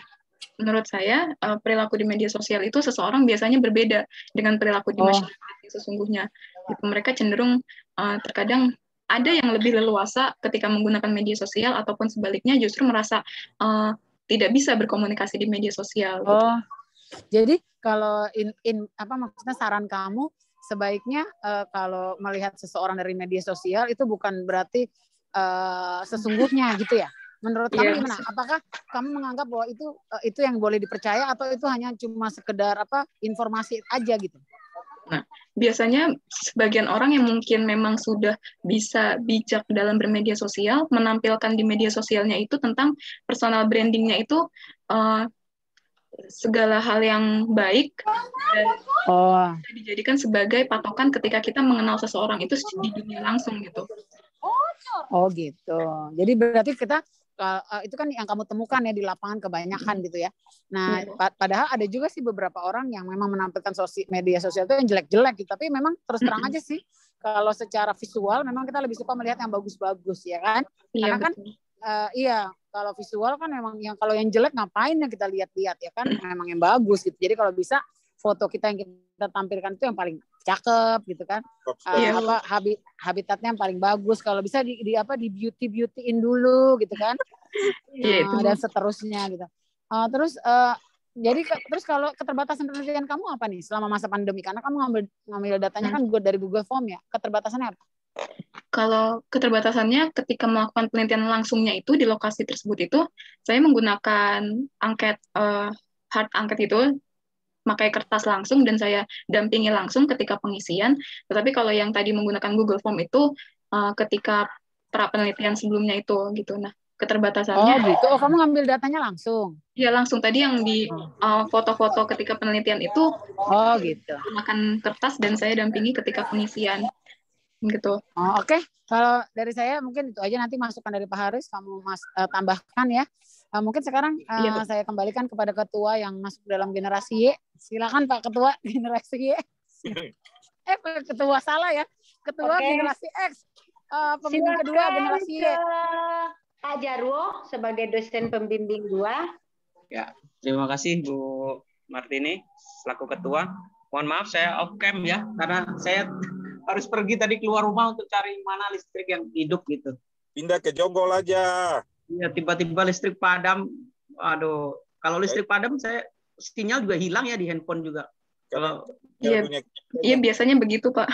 Menurut saya perilaku di media sosial itu seseorang biasanya berbeda dengan perilaku di masyarakat sesungguhnya. Mereka cenderung terkadang ada yang lebih leluasa ketika menggunakan media sosial ataupun sebaliknya justru merasa tidak bisa berkomunikasi di media sosial. Gitu. Oh, jadi kalau maksudnya saran kamu sebaiknya kalau melihat seseorang dari media sosial itu bukan berarti sesungguhnya gitu ya? Menurut kamu gimana? Apakah kamu menganggap bahwa itu yang boleh dipercaya atau itu hanya cuma sekedar informasi aja gitu? Nah, biasanya sebagian orang yang mungkin memang sudah bisa bijak dalam bermedia sosial, menampilkan di media sosialnya itu tentang personal brandingnya itu segala hal yang baik dan bisa dijadikan sebagai patokan ketika kita mengenal seseorang itu di dunia langsung gitu. Oh gitu. Jadi berarti kita itu kan yang kamu temukan ya di lapangan kebanyakan gitu ya. Nah, padahal ada juga sih beberapa orang yang memang menampilkan media sosial itu yang jelek-jelek gitu. Tapi memang terus terang aja sih, kalau secara visual memang kita lebih suka melihat yang bagus-bagus ya kan. Karena kan kalau visual kan memang kalau yang jelek ngapain ya kita lihat-lihat ya kan, memang yang bagus gitu. Jadi kalau bisa foto kita yang kita tampilkan itu yang paling cakep gitu kan, habitatnya yang paling bagus, kalau bisa di beautyin dulu gitu kan, dan seterusnya gitu. Terus kalau keterbatasan penelitian kamu apa nih selama masa pandemi, karena kamu ngambil datanya kan dari Google Form ya, keterbatasannya apa? Kalau keterbatasannya ketika melakukan penelitian langsungnya itu di lokasi tersebut itu saya menggunakan hard angket itu, pakai kertas langsung dan saya dampingi langsung ketika pengisian. Tetapi kalau yang tadi menggunakan Google Form itu ketika pra penelitian sebelumnya itu gitu. Nah, keterbatasannya. Oh gitu. Oh, kamu ngambil datanya langsung? Iya, langsung. Tadi yang di foto-foto ketika penelitian itu gitu. Menggunakan kertas dan saya dampingi ketika pengisian. Gitu. Oh, oke. Kalau dari saya mungkin itu aja, nanti masukan dari Pak Haris kamu tambahkan ya. Mungkin sekarang saya kembalikan kepada ketua yang masuk dalam generasi Y. Silakan Pak Ketua generasi Y. Ketua salah ya. Ketua generasi X. Pembimbing kedua generasi Y. Pak Jarwo sebagai dosen pembimbing 2. Ya, terima kasih Bu Martini selaku ketua. Mohon maaf saya off cam ya, karena saya harus pergi tadi keluar rumah untuk cari mana listrik yang hidup gitu. Pindah ke Jonggol aja. Iya, tiba-tiba listrik padam. Aduh, kalau listrik padam saya sinyal juga hilang ya di handphone juga. Kalau iya biasanya begitu, Pak.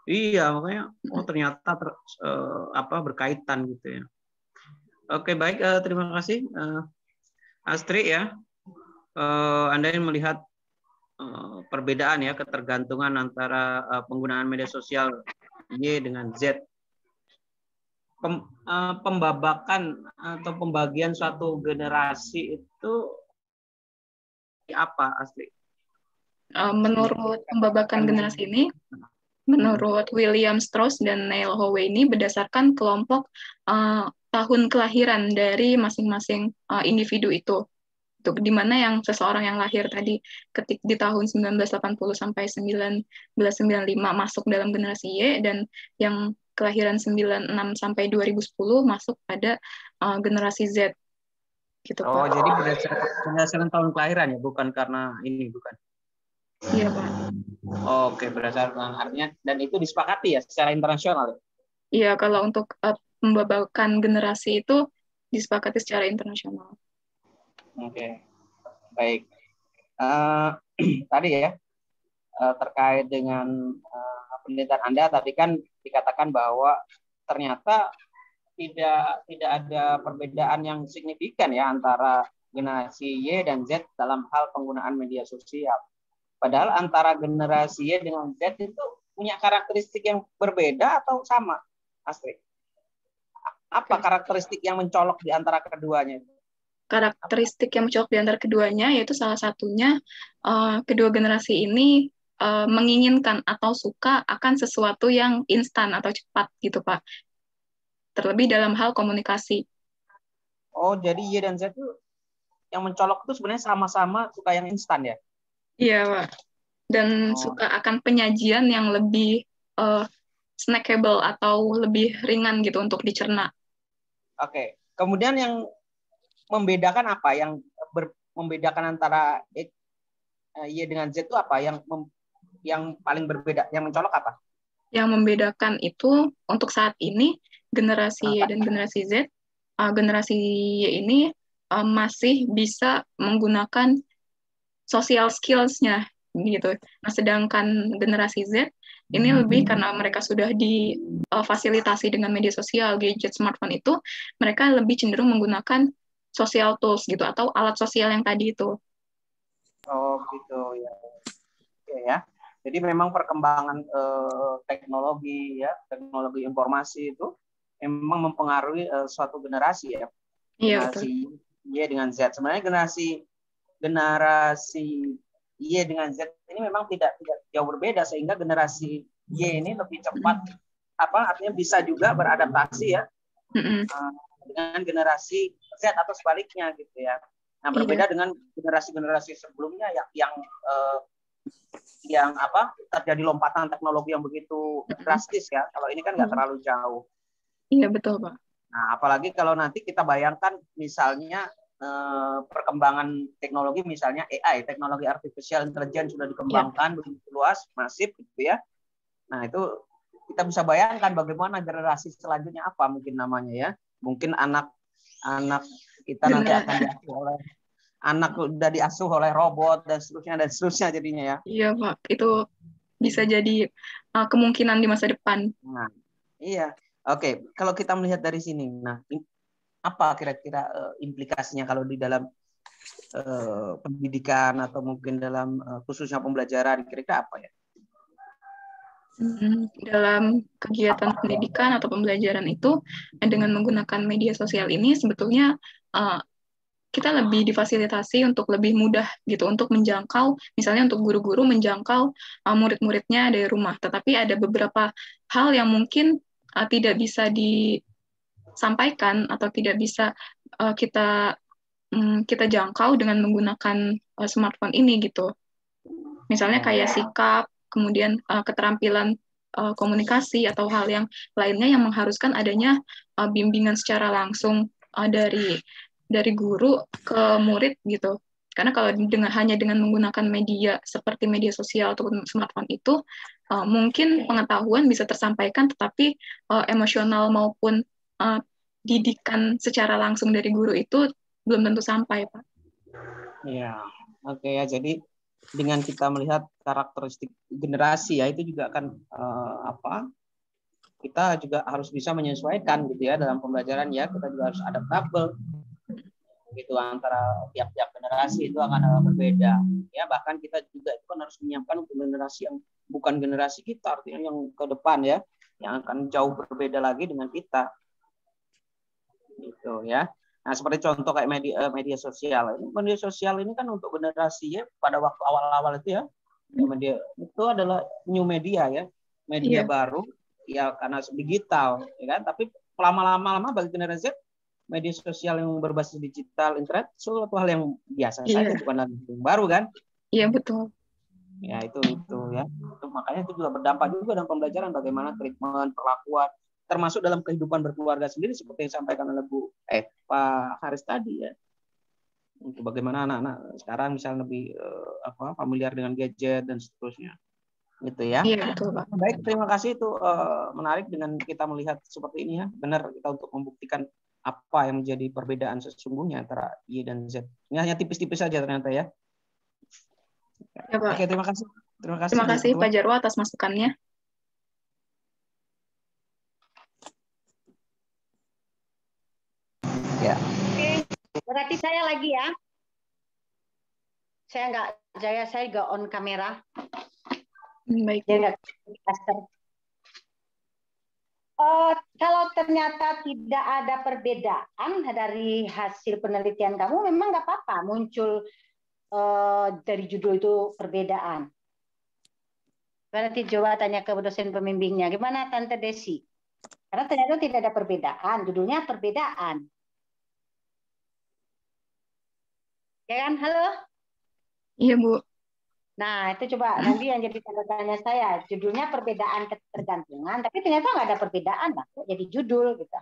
Iya, makanya ternyata berkaitan gitu ya. Oke, baik, terima kasih Astri ya. Anda yang melihat perbedaan ya, ketergantungan antara penggunaan media sosial Y dengan Z. Pembabakan atau pembagian suatu generasi itu apa Astri? Menurut pembabakan generasi ini, menurut William Strauss dan Neil Howe ini berdasarkan kelompok tahun kelahiran dari masing-masing individu itu. Di mana yang seseorang yang lahir tadi di tahun 1980 sampai 1995 masuk dalam generasi Y, dan yang kelahiran 96 sampai 2010 masuk pada generasi Z. Gitu, oh, Pak. Jadi berdasarkan tahun kelahiran ya, bukan karena ini, bukan? Iya, Pak. Oke, berdasarkan artinya, dan itu disepakati ya secara internasional? Iya, kalau untuk pembabakan generasi itu disepakati secara internasional. Oke, baik. Tadi ya, terkait dengan penelitian Anda, tadi kan dikatakan bahwa ternyata tidak ada perbedaan yang signifikan ya antara generasi Y dan Z dalam hal penggunaan media sosial. Padahal antara generasi Y dengan Z itu punya karakteristik yang berbeda atau sama, Astrid? Apa karakteristik yang mencolok di antara keduanya? Karakteristik yang mencolok di antara keduanya yaitu salah satunya kedua generasi ini menginginkan atau suka akan sesuatu yang instan atau cepat gitu, Pak. Terlebih dalam hal komunikasi. Oh, jadi Y dan Z itu yang mencolok itu sebenarnya sama-sama suka yang instan ya? Iya, Pak. Dan suka akan penyajian yang lebih snackable atau lebih ringan gitu untuk dicerna. Oke. Kemudian yang membedakan apa? Yang membedakan antara Y dengan Z itu apa? Yang paling berbeda, yang mencolok apa? Yang membedakan itu untuk saat ini generasi Y dan generasi Z, generasi Y ini masih bisa menggunakan social skills-nya gitu. Nah, sedangkan generasi Z ini lebih karena mereka sudah difasilitasi dengan media sosial, gadget, smartphone itu, mereka lebih cenderung menggunakan social tools gitu atau alat sosial yang tadi itu. Oh gitu ya. Oke ya. Jadi memang perkembangan teknologi ya, teknologi informasi itu memang mempengaruhi suatu generasi ya. Generasi Y dengan Z. Sebenarnya generasi Y dengan Z ini memang tidak jauh berbeda, sehingga generasi Y ini lebih cepat artinya bisa juga beradaptasi ya dengan generasi Z atau sebaliknya gitu ya. Nah, berbeda dengan generasi-generasi sebelumnya yang terjadi lompatan teknologi yang begitu drastis ya. Kalau ini kan nggak terlalu jauh. Iya, betul, Pak. Nah, apalagi kalau nanti kita bayangkan misalnya perkembangan teknologi, misalnya AI, teknologi artificial intelligence sudah dikembangkan begitu luas, masif gitu ya. Nah, itu kita bisa bayangkan bagaimana generasi selanjutnya apa mungkin namanya ya. Mungkin anak kita nanti akan diasuh oleh udah diasuh oleh robot dan seterusnya jadinya ya. Iya, Pak. Itu bisa jadi kemungkinan di masa depan. Nah, iya. Oke, kalau kita melihat dari sini, nah apa kira-kira implikasinya kalau di dalam pendidikan atau mungkin dalam khususnya pembelajaran, kira-kira apa ya? Dalam kegiatan pendidikan atau pembelajaran itu, dengan menggunakan media sosial ini sebetulnya kita lebih difasilitasi untuk lebih mudah gitu untuk menjangkau, misalnya untuk guru-guru menjangkau murid-muridnya dari rumah. Tetapi ada beberapa hal yang mungkin tidak bisa disampaikan atau tidak bisa kita jangkau dengan menggunakan smartphone ini gitu. Misalnya kayak sikap, kemudian keterampilan komunikasi atau hal yang lainnya yang mengharuskan adanya bimbingan secara langsung dari guru ke murid gitu. Karena kalau hanya dengan menggunakan media seperti media sosial ataupun smartphone itu, mungkin pengetahuan bisa tersampaikan, tetapi emosional maupun didikan secara langsung dari guru itu belum tentu sampai, Pak. Iya, oke ya. Jadi dengan kita melihat karakteristik generasi ya, itu juga akan kita juga harus bisa menyesuaikan gitu ya dalam pembelajaran ya. Kita juga harus adaptabel gitu antara tiap-tiap generasi, itu akan berbeda ya. Bahkan kita juga itu kan harus menyiapkan untuk generasi yang bukan generasi kita, artinya yang ke depan ya, yang akan jauh berbeda lagi dengan kita gitu ya. Nah, seperti contoh kayak media sosial. Media sosial ini kan untuk generasi ya, pada waktu awal-awal itu ya, media itu adalah new media ya, media baru ya, karena digital ya kan. Tapi lama-lama bagi generasi Z, media sosial yang berbasis digital, internet, suatu hal yang biasa saja, bukan hal yang baru kan? Iya, betul. Ya, itu ya. Itu makanya itu juga berdampak juga dalam pembelajaran, bagaimana treatment, perlakuan, termasuk dalam kehidupan berkeluarga sendiri, seperti yang disampaikan oleh Pak Haris tadi ya. Untuk bagaimana anak-anak sekarang misalnya lebih familiar dengan gadget dan seterusnya. Gitu ya. Iya, betul, Pak. Baik, terima kasih, itu menarik dengan kita melihat seperti ini ya. Benar, kita untuk membuktikan apa yang menjadi perbedaan sesungguhnya antara Y dan Z. Ini hanya tipis-tipis saja ternyata ya. Ya, Pak. Oke, terima kasih. Terima kasih Pak Jarwo atas masukannya. Ya. Oke, berarti saya lagi ya. Saya nggak on kamera. Baik. Dia nggak caster. Kalau ternyata tidak ada perbedaan dari hasil penelitian kamu, memang nggak apa-apa muncul dari judul itu perbedaan. Berarti coba tanya ke dosen pembimbingnya, gimana Tante Desi? Karena ternyata tidak ada perbedaan, judulnya perbedaan. Ya kan? Halo? Iya, Bu. Nah, itu coba nanti yang jadi tanda tanya saya, judulnya perbedaan ketergantungan, tapi ternyata nggak ada perbedaan, lah, jadi judul gitu.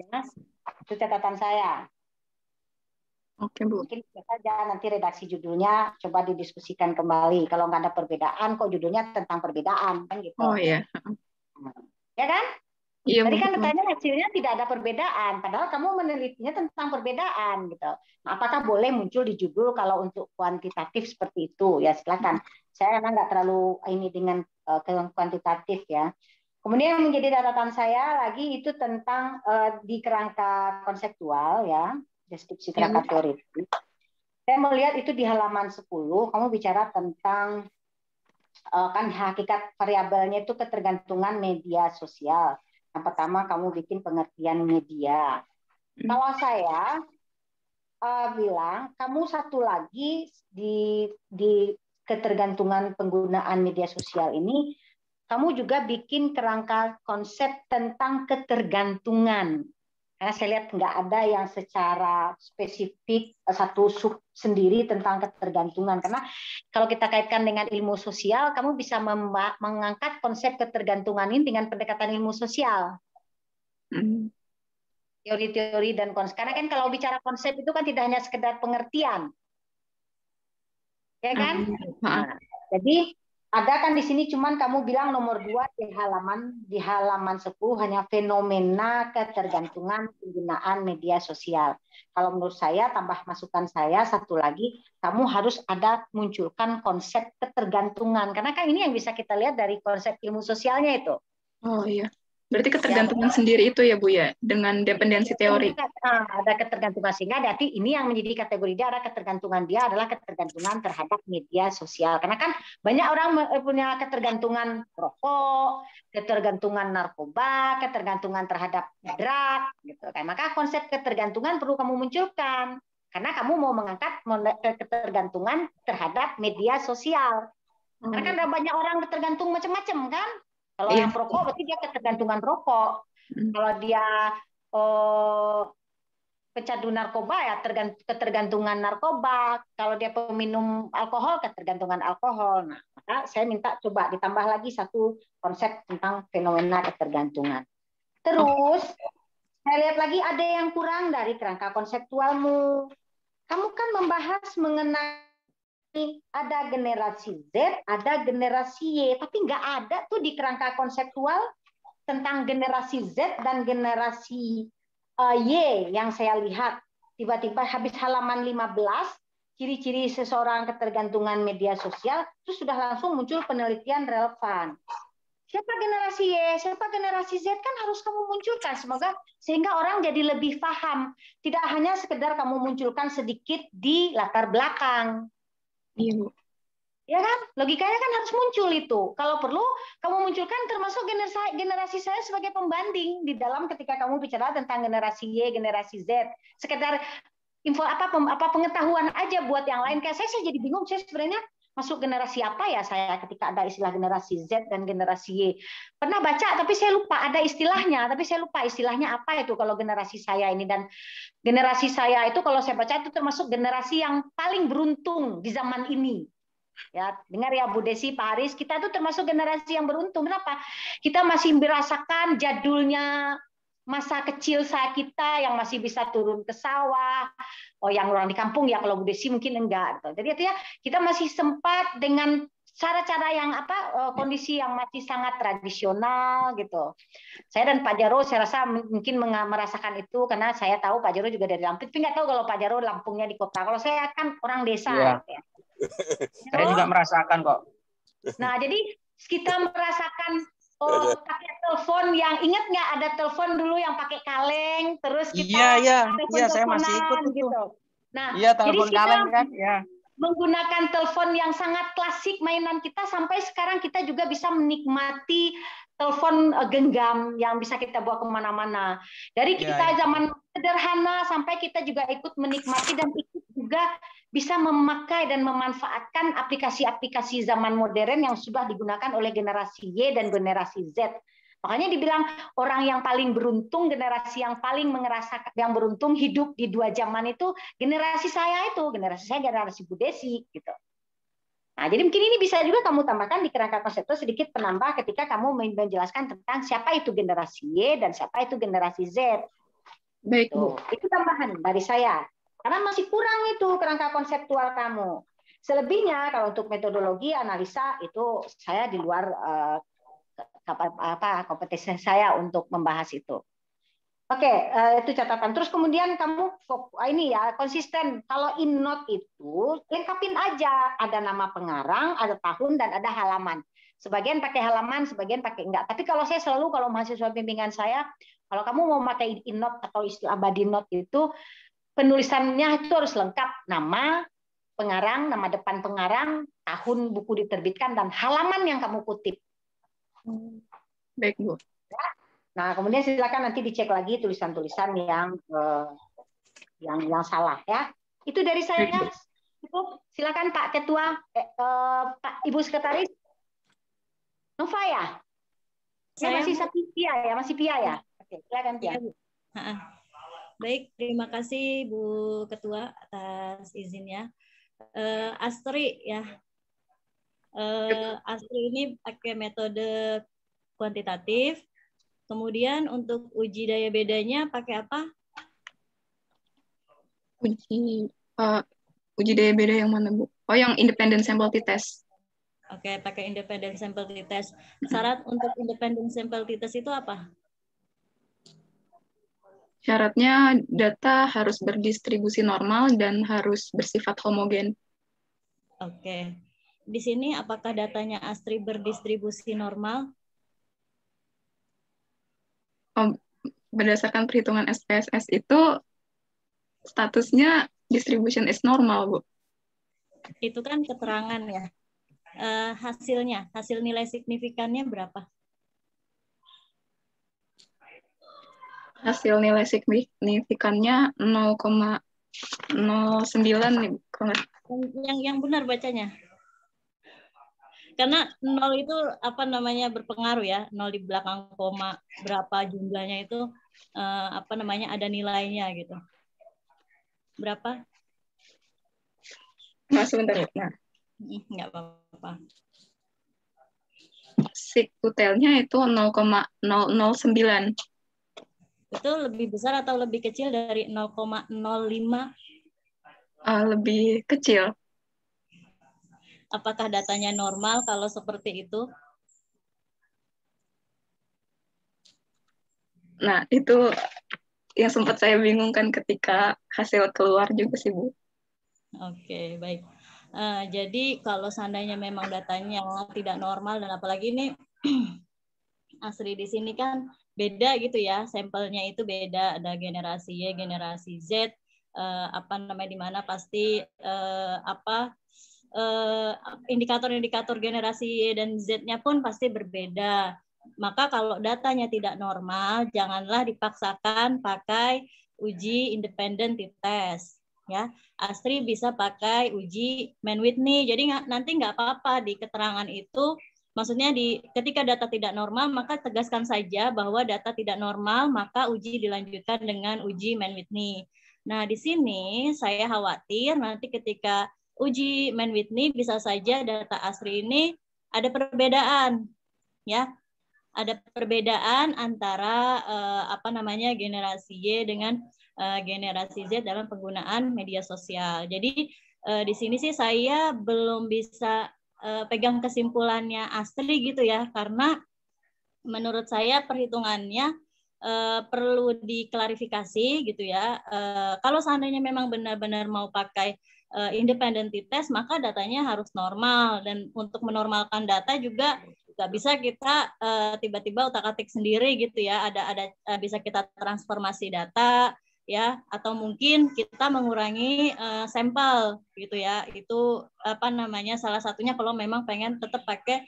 Ya, itu catatan saya. Oke, Bu. Mungkin saja nanti redaksi judulnya coba didiskusikan kembali. Kalau nggak ada perbedaan, kok judulnya tentang perbedaan kan gitu. Oh iya. Ya kan? Iya, Tadi kan betul. katanya hasilnya tidak ada perbedaan, padahal kamu menelitinya tentang perbedaan gitu. Nah, apakah boleh muncul di judul kalau untuk kuantitatif seperti itu? Ya silakan. Saya memang nggak terlalu ini dengan kuantitatif ya. Kemudian yang menjadi catatan saya lagi itu tentang di kerangka konseptual ya, deskripsi kerangka teoritis. Saya melihat itu di halaman 10, kamu bicara tentang kan hakikat variabelnya itu ketergantungan media sosial. Yang pertama kamu bikin pengertian media. Kalau saya bilang kamu satu lagi di ketergantungan penggunaan media sosial ini, kamu juga bikin kerangka konsep tentang ketergantungan. Karena saya lihat nggak ada yang secara spesifik satu sub sendiri tentang ketergantungan. Karena kalau kita kaitkan dengan ilmu sosial, kamu bisa mengangkat konsep ketergantungan ini dengan pendekatan ilmu sosial. Teori-teori dan konsep. Karena kan kalau bicara konsep itu kan tidak hanya sekedar pengertian. Ya kan? Nah, jadi ada kan di sini cuman kamu bilang nomor 2 di halaman 10 hanya fenomena ketergantungan penggunaan media sosial. Kalau menurut saya tambah masukan saya satu lagi, kamu harus ada munculkan konsep ketergantungan karena kan ini yang bisa kita lihat dari konsep ilmu sosialnya itu. Oh iya. Berarti ketergantungan sendiri itu ya Bu ya, dengan dependensi teori. Ada ketergantungan sehingga berarti ini yang menjadi kategori dia ada ketergantungan dia adalah ketergantungan terhadap media sosial. Karena kan banyak orang punya ketergantungan rokok, ketergantungan narkoba, ketergantungan terhadap drug, gitu kan. Maka konsep ketergantungan perlu kamu munculkan karena kamu mau mengangkat ketergantungan terhadap media sosial. Karena kan ada banyak orang tergantung macam-macam kan. Kalau yang perokok berarti dia ketergantungan rokok. Kalau dia pecandu narkoba ya ketergantungan narkoba. Kalau dia peminum alkohol ketergantungan alkohol. Nah, maka saya minta coba ditambah lagi satu konsep tentang fenomena ketergantungan. Terus saya lihat lagi ada yang kurang dari kerangka konseptualmu. Kamu kan membahas mengenai ada generasi Z, ada generasi Y, tapi nggak ada tuh di kerangka konseptual tentang generasi Z dan generasi Y yang saya lihat. Tiba-tiba habis halaman 15, ciri-ciri seseorang ketergantungan media sosial, terus sudah langsung muncul penelitian relevan. Siapa generasi Y, siapa generasi Z kan harus kamu munculkan semoga sehingga orang jadi lebih paham. Tidak hanya sekedar kamu munculkan sedikit di latar belakang. Iya, Bu. Ya kan? Logikanya kan harus muncul itu. Kalau perlu, kamu munculkan termasuk generasi saya sebagai pembanding di dalam ketika kamu bicara tentang generasi Y, generasi Z. Sekedar info apa pengetahuan aja buat yang lain. Kayak saya jadi bingung, saya sebenarnya masuk generasi apa ya saya ketika ada istilah generasi Z dan generasi Y. Pernah baca, tapi saya lupa ada istilahnya. Tapi saya lupa istilahnya apa itu kalau generasi saya ini. Dan generasi saya itu kalau saya baca itu termasuk generasi yang paling beruntung di zaman ini. Ya, dengar ya Bu Desi, Pak Haris, kita tuh termasuk generasi yang beruntung. Kenapa? Kita masih merasakan jadulnya masa kecil kita yang masih bisa turun ke sawah. Oh, yang orang di kampung ya, kalau Bu Desi mungkin enggak. Jadi artinya kita masih sempat dengan cara-cara yang kondisi yang masih sangat tradisional gitu. Saya dan Pak Jaro saya rasa mungkin merasakan itu karena saya tahu Pak Jaro juga dari Lampung, tapi nggak tahu kalau Pak Jaro Lampungnya di kota. Kalau saya kan orang desa. Iya. Gitu ya. Saya juga merasakan kok. Nah, jadi kita merasakan pakai telepon yang ingat nggak ada telepon dulu yang pakai kaleng, terus kita iya saya masih ikut itu. Gitu. Nah, iya, jadi telepon kita kaleng kan, ya. Menggunakan telepon yang sangat klasik mainan kita sampai sekarang kita juga bisa menikmati telepon genggam yang bisa kita bawa kemana-mana. Dari kita zaman sederhana sampai kita juga ikut menikmati dan ikut juga bisa memakai dan memanfaatkan aplikasi-aplikasi zaman modern yang sudah digunakan oleh generasi Y dan generasi Z. Makanya dibilang orang yang paling beruntung, generasi yang paling merasakan yang beruntung hidup di dua zaman itu generasi saya generasi Bu Desi gitu. Nah, jadi mungkin ini bisa juga kamu tambahkan di kerangka konseptual sedikit penambah ketika kamu menjelaskan tentang siapa itu generasi Y dan siapa itu generasi Z. Baik, Bu. Itu tambahan dari saya. Karena masih kurang itu kerangka konseptual kamu. Selebihnya kalau untuk metodologi analisa itu saya di luar kompetensi saya untuk membahas itu. Oke, itu catatan. Terus kemudian kamu ini ya konsisten. Kalau in-note itu lengkapin aja. Ada nama pengarang, ada tahun, dan ada halaman. Sebagian pakai halaman, sebagian pakai enggak. Tapi kalau saya selalu, kalau mahasiswa bimbingan saya, kalau kamu mau pakai in-note atau istilah body note itu, penulisannya itu harus lengkap. Nama pengarang, nama depan pengarang, tahun buku diterbitkan, dan halaman yang kamu kutip. Baik, Bu. Nah, kemudian silakan nanti dicek lagi tulisan-tulisan yang salah ya. Itu dari saya. Cukup. Silakan Pak Ketua, Pak Ibu Sekretaris. Nova ya? Saya masih Pia ya, masih Pia ya. Oke, silakan Pia. Baik, terima kasih Bu Ketua atas izinnya. Astri ya. Astri ini pakai metode kuantitatif. Kemudian untuk uji daya bedanya pakai apa? Uji daya beda yang mana, Bu? Oh, yang independent sample t-test. Oke, pakai independent sample t-test. Syarat untuk independent sample t-test itu apa? Syaratnya data harus berdistribusi normal dan harus bersifat homogen. Oke. Di sini apakah datanya Astri berdistribusi normal? Berdasarkan perhitungan SPSS itu statusnya distribution is normal, Bu. Itu kan keterangan ya. Hasilnya, hasil nilai signifikannya berapa? Hasil nilai signifikannya 0,09 nih, Bu. Yang benar bacanya. Karena 0 itu apa namanya berpengaruh ya, 0 di belakang koma berapa jumlahnya itu apa namanya ada nilainya gitu. Berapa? Nah, sebentar. Nah, nggak apa-apa. Sigtutelnya itu 0,009. Itu lebih besar atau lebih kecil dari 0,05? Lebih kecil. Apakah datanya normal kalau seperti itu? Nah, itu yang sempat saya bingungkan ketika hasil keluar juga sih, Bu. Oke, baik. Jadi kalau seandainya memang datanya tidak normal, dan apalagi ini Asri di sini kan beda gitu ya, sampelnya itu beda, ada generasi Y, generasi Z, apa namanya di mana pasti indikator-indikator generasi Y dan Z-nya pun pasti berbeda. Maka kalau datanya tidak normal, janganlah dipaksakan pakai uji independent t-test. Ya, Astri bisa pakai uji Mann-Whitney. Jadi nanti nggak apa-apa di keterangan itu, maksudnya ketika data tidak normal, maka tegaskan saja bahwa data tidak normal, maka uji dilanjutkan dengan uji Mann-Whitney. Nah, di sini saya khawatir nanti ketika uji Mann-Whitney bisa saja data Astri ini ada perbedaan, ya, ada perbedaan antara apa namanya generasi Y dengan generasi Z dalam penggunaan media sosial. Jadi di sini sih saya belum bisa pegang kesimpulannya Astri gitu ya, karena menurut saya perhitungannya perlu diklarifikasi gitu ya. Kalau seandainya memang benar-benar mau pakai independent t-test, maka datanya harus normal, dan untuk menormalkan data juga nggak bisa kita tiba-tiba utak-atik sendiri gitu ya. Ada bisa kita transformasi data ya, atau mungkin kita mengurangi sampel gitu ya. Itu apa namanya salah satunya kalau memang pengen tetap pakai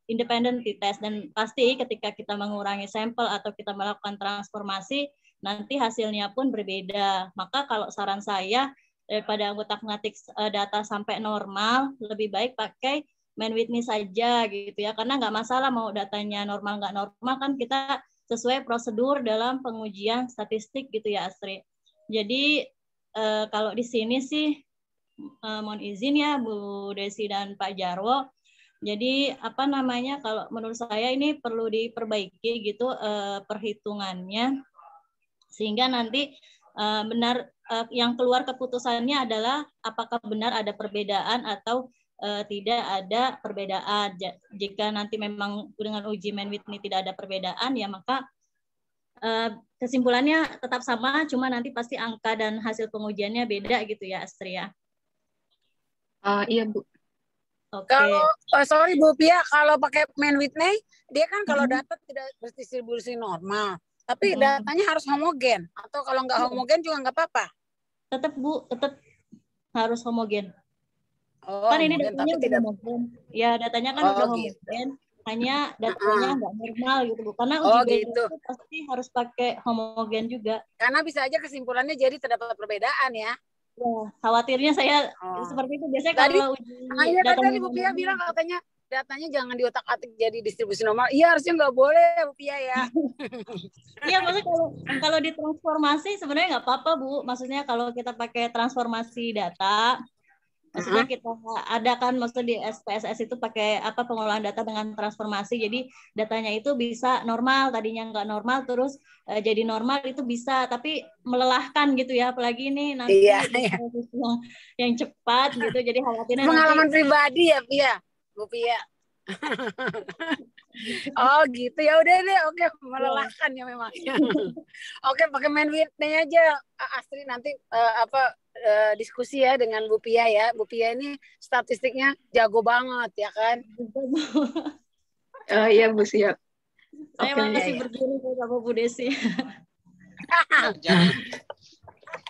independent t-test. Dan pasti ketika kita mengurangi sampel atau kita melakukan transformasi, nanti hasilnya pun berbeda. Maka kalau saran saya, daripada ngutak-ngatik data sampai normal, lebih baik pakai Mann-Whitney saja gitu ya, karena nggak masalah mau datanya normal nggak normal, kan kita sesuai prosedur dalam pengujian statistik gitu ya Astri. Jadi kalau di sini sih mohon izin ya Bu Desi dan Pak Jarwo. Jadi apa namanya, kalau menurut saya ini perlu diperbaiki gitu perhitungannya, sehingga nanti benar yang keluar keputusannya adalah apakah benar ada perbedaan atau tidak ada perbedaan. Jika nanti memang dengan uji Mann-Whitney tidak ada perbedaan, ya maka kesimpulannya tetap sama, cuma nanti pasti angka dan hasil pengujiannya beda gitu ya, Astri ya. Iya Bu. Oke. Kalau sorry Bu Pia, kalau pakai Mann-Whitney dia kan kalau data tidak berdistribusi normal, tapi datanya harus homogen, atau kalau nggak homogen juga nggak apa-apa. Tetap Bu, tetap harus homogen. Oh, Kan ini homogen, datanya tapi udah tidak. homogen. Ya, datanya kan udah homogen. Hanya datanya nggak normal gitu Bu. Karena uji gitu. itu pasti harus pakai homogen juga. Karena bisa aja kesimpulannya jadi terdapat perbedaan ya. Ya, khawatirnya saya seperti itu. Biasanya tadi, kalau uji tadi Bu Pia bilang katanya datanya jangan diotak-atik jadi distribusi normal. Iya, harusnya nggak boleh Bu Pia ya. Iya, maksudnya kalau ditransformasi sebenarnya nggak apa-apa Bu. Maksudnya kalau kita pakai transformasi data, maksudnya kita adakan, maksudnya di SPSS itu pakai pengolahan data dengan transformasi. Jadi datanya itu bisa normal, tadinya nggak normal terus jadi normal, itu bisa, tapi melelahkan gitu ya, apalagi ini nanti yang cepat gitu. Jadi khawatirnya pengalaman pribadi ya Pia, Bu Pia. Oh gitu, ya udah deh, oke, melelahkan ya memang. Oke, pakai Mann-Whitney aja Astri, nanti diskusi ya dengan Bu Pia ya. Bu Pia ini statistiknya jago banget ya kan. Iya Bu, siap. Saya masih berdiri sama Bu Desi.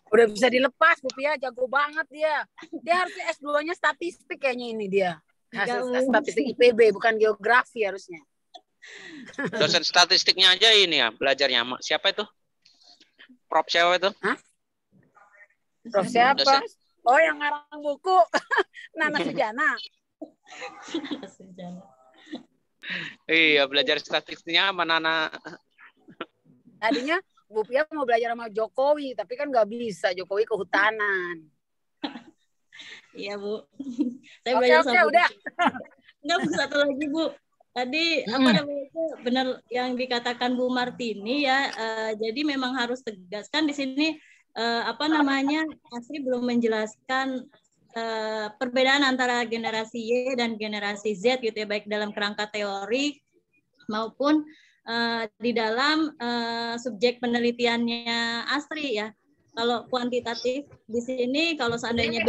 Udah bisa dilepas Bu Pia, jago banget dia. Dia harus S2-nya statistik kayaknya ini dia. Hasil statistik IPB, bukan geografi harusnya. Dosen statistiknya aja ini ya belajarnya. Siapa itu? Prof siapa itu? Hah? Prof siapa? Dosen. Oh, yang ngarang buku. Nana Sujana. Iya, belajar statistiknya sama Nana. Tadinya Bu Pia mau belajar sama Jokowi, tapi kan nggak bisa. Jokowi kehutanan. Iya Bu. Saya belajar sama udah. Enggak, Bu, satu lagi Bu. Tadi namanya itu benar yang dikatakan Bu Martini ya. Jadi memang harus tegaskan di sini Astri belum menjelaskan perbedaan antara generasi Y dan generasi Z gitu ya, baik dalam kerangka teori maupun di dalam subjek penelitiannya Astri ya. Kalau kuantitatif di sini kalau seandainya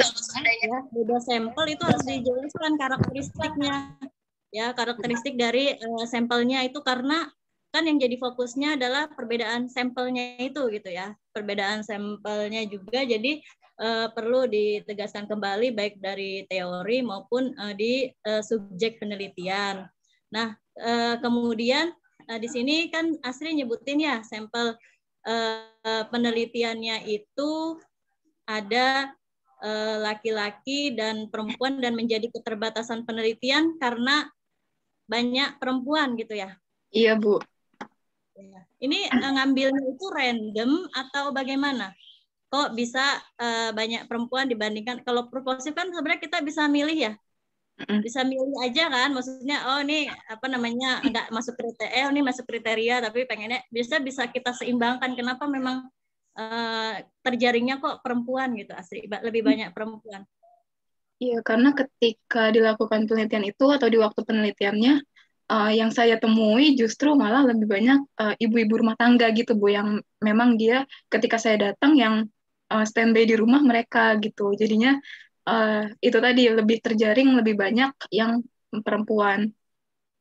beda sampel itu harus dijelaskan karakteristiknya. Ya, karakteristik dari sampelnya itu, karena kan yang jadi fokusnya adalah perbedaan sampelnya itu gitu ya. Perbedaan sampelnya juga jadi perlu ditegaskan kembali baik dari teori maupun di subjek penelitian. Nah, kemudian di sini kan Astri nyebutin ya sampel penelitiannya itu ada laki-laki dan perempuan dan menjadi keterbatasan penelitian karena banyak perempuan gitu ya. Iya Bu. Ini ngambilnya itu random atau bagaimana? Kok bisa banyak perempuan dibandingkan, kalau proposif kan sebenarnya kita bisa milih ya. Bisa milih aja kan, maksudnya ini nggak masuk kriteria, ini masuk kriteria, tapi pengennya bisa kita seimbangkan. Kenapa memang terjaringnya kok perempuan gitu Astri, lebih banyak perempuan? Iya, karena ketika dilakukan penelitian itu atau di waktu penelitiannya, yang saya temui justru malah lebih banyak ibu-ibu rumah tangga gitu Bu, yang memang dia ketika saya datang yang standby di rumah mereka gitu. Jadinya itu tadi lebih terjaring, lebih banyak yang perempuan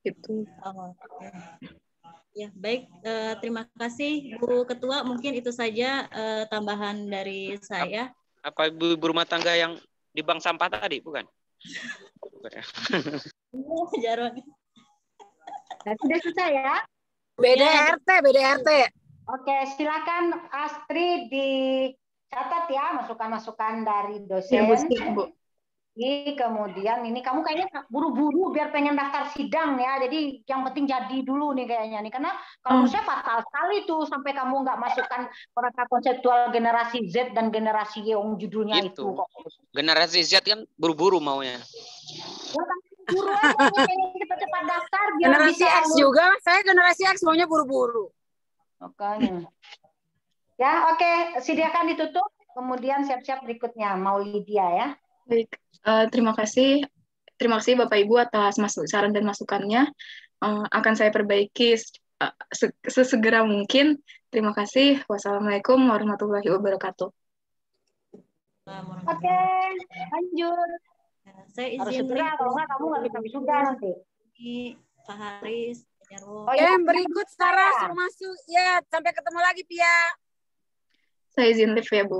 gitu. Ya, baik. Terima kasih Bu Ketua. Mungkin itu saja tambahan dari saya. Apa ibu rumah tangga yang di bank sampah tadi, bukan? Jarod. Sudah susah ya? Beda RT. Oke, silakan Astri dicatat ya masukan-masukan dari dosen. Ya, Bu. Kemudian ini kamu kayaknya buru-buru biar pengen daftar sidang ya. Jadi yang penting jadi dulu nih kayaknya nih. Karena kalau menurut saya fatal sekali tuh sampai kamu nggak masukkan kerangka konseptual generasi Z dan generasi Y yang judulnya itu. Generasi Z kan buru-buru maunya. Buru aja pengen cepat-cepat daftar biar generasi bisa X juga. Saya generasi X maunya buru-buru. Makanya. Ya, oke, sediakan ditutup. Kemudian siap-siap berikutnya. Mau Lydia ya. Baik, terima kasih Terima kasih Bapak Ibu atas saran dan masukannya. Akan saya perbaiki sesegera mungkin. Terima kasih. Wassalamualaikum warahmatullahi wabarakatuh. Oke, lanjut. Saya Harus izin segera, kalau nggak kamu nggak bisa wisuda nanti. Pak Haris. Oh, ya, Yang berikut Sarah suruh masuk. Ya, sampai ketemu lagi Pia. Saya izin live ya Bu.